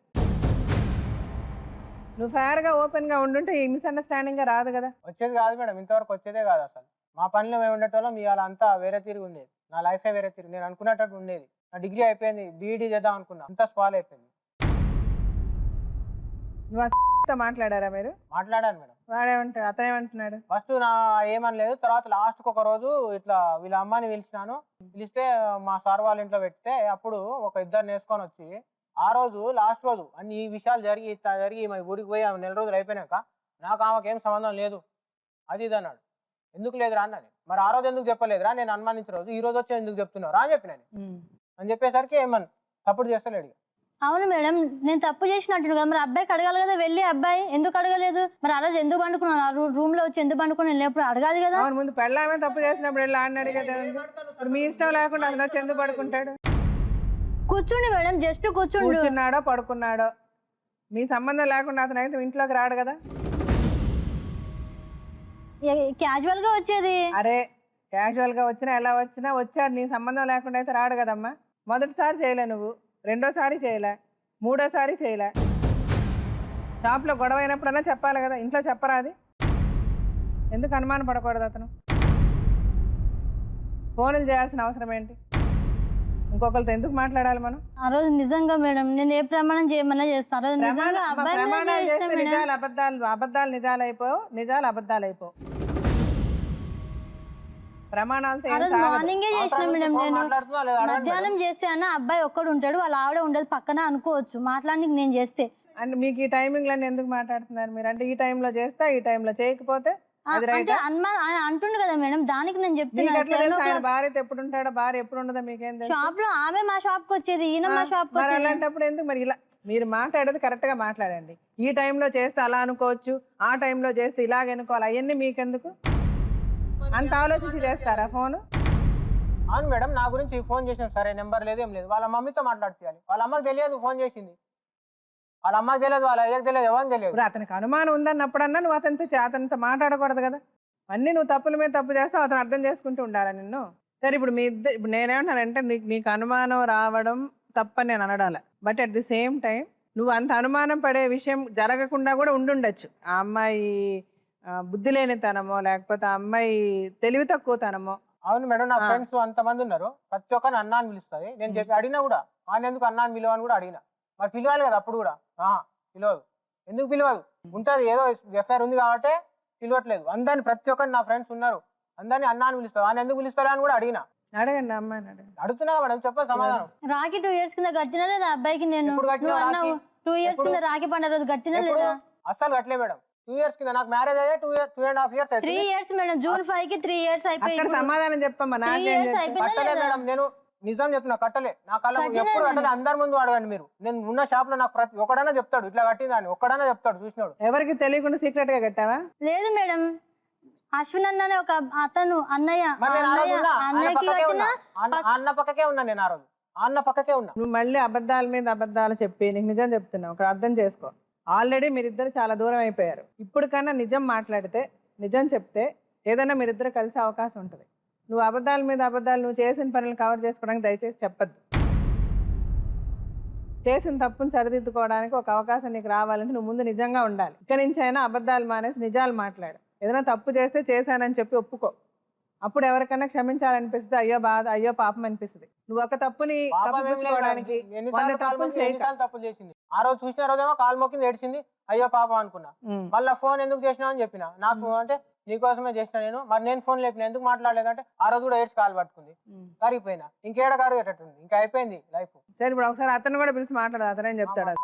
నువ్వు ఫేర్గా ఓపెన్గా ఉండుంటే ఈ మిస్అండర్స్టాండింగ్గా రాదు కదా. వచ్చేది కాదు మేడం, ఇంతవరకు వచ్చేదే కాదు అసలు. మా పనిలో మేము ఉండేటోళ్ళం, ఇవాళ అంతా వేరే తీరు ఉండేది, నా లైఫే వేరే తీరు, నేను అనుకున్నట్టు ఉండేది. నా డిగ్రీ అయిపోయింది, బీఈడీ చేద్దాం అనుకున్నా, అంతా స్పాల్ అయిపోయింది. నువ్వు మాట్లాడారా మీరు? మాట్లాడాను మేడం. వాడేమంటాడు, అతను ఏమంటున్నాడు? ఫస్ట్ నా ఏమనలేదు, తర్వాత లాస్ట్కి ఒక రోజు ఇట్లా వీళ్ళ అమ్మాయిని పిలిచినాను, పిలిస్తే మా సార్ వాళ్ళ ఇంట్లో పెడితే అప్పుడు ఒక 2 వేసుకొని వచ్చి, ఆ రోజు లాస్ట్ రోజు అన్ని ఈ విషయాలు జరిగి ఊరికి పోయి 4 రోజులు అయిపోయినాక నాకు ఆమెకు ఏం సంబంధం లేదు అది ఇది అన్నాడు. ఎందుకు లేదురా అన్నది. మరి ఆ రోజు ఎందుకు చెప్పలేదురా, నేను అనుమానించిన రోజు ఈ రోజు వచ్చి ఎందుకు చెప్తున్నారా అని చెప్పినాను. అని చెప్పేసరికి ఏమన్నా సపోర్ట్ చేస్తలేడు. అవును మేడం, నేను తప్పు చేసినట్టు కదా, మరి అబ్బాయికి అడగాలి కదా, వెళ్ళి అబ్బాయి ఎందుకు అడగలేదు, మరి ఆ రోజు ఎందుకు పండుకున్నాను, రూమ్ లో వచ్చి ఎందుకు పండుకుని వెళ్ళినప్పుడు అడగాలి కదా. ముందు పెళ్ళామే తప్పు చేసినప్పుడు వెళ్ళి ఆడినాడు కదా, ఇప్పుడు మీ ఇష్టం లేకుండా అతను వచ్చి ఎందుకు పడుకుంటాడు? కూర్చుండి మేడం, జస్ట్ కూర్చున్నాడో పడుకున్నాడో మీ సంబంధం లేకుండా అతను అయితే ఇంట్లోకి రాడు కదా. క్యాజువల్ గా వచ్చేది. అరే క్యాజువల్ గా వచ్చినా ఎలా వచ్చినా వచ్చాడు, నీ సంబంధం లేకుండా అయితే రాడు కదమ్మా. మొదటిసారి చేయలే నువ్వు, రెండోసారి చేయలే, మూడోసారి చేయలే. షాప్లో గొడవ అయినప్పుడన్నా చెప్పాలి కదా, ఇంట్లో చెప్పరా? అది ఎందుకు అనుమానం పడకూడదు అతను? ఫోన్లు చేయాల్సిన అవసరం ఏంటి? ఇంకొకరితో ఎందుకు మాట్లాడాలి మనం? ఆ రోజు నిజంగా మేడం నేను ఏ ప్రమాణం చేయమన్నా చేస్తాను. నిజాలు అబద్ధాలు నిజాలు అయిపోవు, నిజాలు అబద్ధాలు అయిపోవు. ప్రమాణాలతో మార్నింగే చేసిన మేడం, నేను మధ్యాహ్నం చేస్తే అన్న అబ్బాయి ఒక్కడు ఉంటాడు, వాళ్ళ ఆవిడ ఉండదు పక్కన అనుకోవచ్చు మాట్లాడి నేను చేస్తే. అంటే మీకు ఈ టైమింగ్ లని ఎందుకు మాట్లాడుతున్నారు మీరు? అంటే ఈ టైంలో చేస్తా ఈ టైంలో చేయకపోతే అంటుండు కదా మేడం, దానికి నేను చెప్తున్నా. భార్య ఎప్పుడు ఉంటాడో భార్య ఎప్పుడు ఉండదో మీకేం తెలుసు? షాప్ లో ఆమె మా షాప్ కి వచ్చేది, ఈయన మా షాప్ కి వచ్చేది. అలాంటప్పుడు ఎందుకు మరి ఇలా మీరు మాట్లాడేది కరెక్ట్ గా మాట్లాడండి. ఈ టైంలో చేస్తే అలా అనుకోవచ్చు, ఆ టైంలో చేస్తే ఇలాగ అనుకోవాలి, అవన్నీ మీకెందుకు? అంత ఆలోచించి చేస్తారా ఫోన్? అవును మేడం, నా గురించి ఫోన్ చేసిన సరే నెంబర్ లేదు ఏం లేదు, వాళ్ళ మమ్మీతో మాట్లాడిపోయాలి. వాళ్ళ అమ్మకి తెలియదు ఫోన్ చేసింది, వాళ్ళ అమ్మకి తెలియదు, వాళ్ళ అయ్యకి తెలియదు, ఎవరికి తెలియదు. అతనికి అనుమానం ఉందన్నప్పుడన్నా నువ్వు అతనితో మాట్లాడకూడదు కదా. అన్నీ నువ్వు తప్పుల మీద తప్పు చేస్తావు, అతను అర్థం చేసుకుంటూ ఉండాలా నిన్ను? సరే ఇప్పుడు ఇప్పుడు నేనేమంటానంటే నీకు అనుమానం రావడం తప్పని నేను అనడాలి, but at the same time నువ్వు అంత అనుమానం పడే విషయం జరగకుండా కూడా ఉండుండొచ్చు. ఆ అమ్మాయి బుద్ధి లేనితనమో లేకపోతే ఆ అమ్మాయి తెలివి తక్కువతనమో. అవును మేడం, నా ఫ్రెండ్స్ అంతమంది ఉన్నారు, ప్రతి ఒక్కరిని అన్న అని పిలుస్తుంది. నేను చెప్పి అడిగినా కూడా ఆయన ఎందుకు అన్న అని పిలవని కూడా అడిగినా. మరి పిలవాలి కదా అప్పుడు కూడా. పిలవదు. ఎందుకు పిలవదు? ఉంటుంది, ఏదో ఎఫ్ఐఆర్ ఉంది కాబట్టి పిలవట్లేదు. అందరిని ప్రతి ఒక్కరిని నా ఫ్రెండ్స్ ఉన్నారు, అందరినీ అన్న అని పిలుస్తారు. ఆయన ఎందుకు పిలుస్తారా అని కూడా అడిగినా. అడగండి అమ్మాయిని అడగండి. అడుగుతున్నా మేడం, చెప్పాలి సమాధానం. రాఖీ 2 years కింద కట్టినా లేదా అబ్బాయికి? నేను ఎప్పుడు కట్టినావు రాఖీ? 2 years కింద రాఖీ పండుగ రోజు కట్టినా లేదా? అస్సలు కట్టలే మేడం. 2 years కింద నాకు మ్యారేజ్ అయ్యే 2.5 years 3 years మేడం. June 5 కి 3 years అయిపోయింది. అక్కడ సమాధానం చెప్పమ్మా. 3 years అయిపోయిందా కట్టలే లేదా? మేడం, నేను నిజం చెప్తున్నా, కట్టలే. నా కళ్ళ ఎప్పుడు కట్టలే. అందరి ముందు అడగండి మీరు. నేను ఉన్న షాప్ లో నాకు ప్రతి ఒక్కడైనా చెప్తాడు ఇట్లా కట్టిందని, ఒక్కడైనా చెప్తాడు చూసినాడు. ఎవరికి తెలియకుండా సీక్రెట్ గా కట్టావా? లేదు మేడం, అశ్విన్ అన్న అనే ఒక అతను అన్నయ్య, మరి నేను ఆ రోజు ఉన్నా, ఆయన అన్నయ్యకి పక్కకే ఉన్నా, కట్టిన అన్న పక్కకే ఉన్నా. నేను ఆ రోజు అన్న పక్కకే ఉన్నా. నువ్వు మళ్ళీ అబద్ధాల మీద అబద్ధాలు చెప్పి నీకు నిజం చెప్తున్నావు. ఒక అర్థం చేసుకో, ఆల్రెడీ మీరిద్దరు చాలా దూరం అయిపోయారు. ఇప్పుడు కన్నా నిజం మాట్లాడితే, నిజం చెప్తే ఏదైనా మీరిద్దరు కలిసే అవకాశం ఉంటుంది. నువ్వు అబద్ధాల మీద అబద్ధాలు, నువ్వు చేసిన పనులు కవర్ చేసుకోవడానికి దయచేసి చెప్పద్దు. చేసిన తప్పును సరిదిద్దుకోవడానికి ఒక అవకాశం నీకు రావాలంటే నువ్వు ముందు నిజంగా ఉండాలి. ఇక్కడి నుంచి అయినా అబద్ధాలు మానేసి నిజాలు మాట్లాడు. ఏదైనా తప్పు చేస్తే చేశానని చెప్పి ఒప్పుకో. అప్పుడు ఎవరికైనా క్షమించాలనిపిస్తుంది, అయ్యో బాధ, అయ్యో పాపం అనిపిస్తుంది. నువ్వు ఒక తప్పుని కప్పిపుచ్చుకోవడానికి 100 తప్పులు ఎన్నిసార్లు తప్పులు చేసింది. ఆ రోజు చూసిన రోజేమో కాలు మొక్కింది, ఏడ్చింది, అయ్యో పాపం అనుకున్నా. మళ్ళీ ఫోన్ ఎందుకు చేసినావు అని చెప్పిన. నాకు అంటే నీకోసమే చేసిన నేను, మరి నేను ఫోన్ లేపిన, ఎందుకు మాట్లాడలేదంటే ఆ రోజు కూడా ఏడ్చి కాలు పట్టుకుంది, కరిగిపోయినా. ఇంకేడ కరిగేటట్టుంది, ఇంకా అయిపోయింది లైఫ్. సరే ఇప్పుడు ఒకసారి అతను కూడా పిలిచి మాట్లాడదు, అతనేం చెప్తాడు.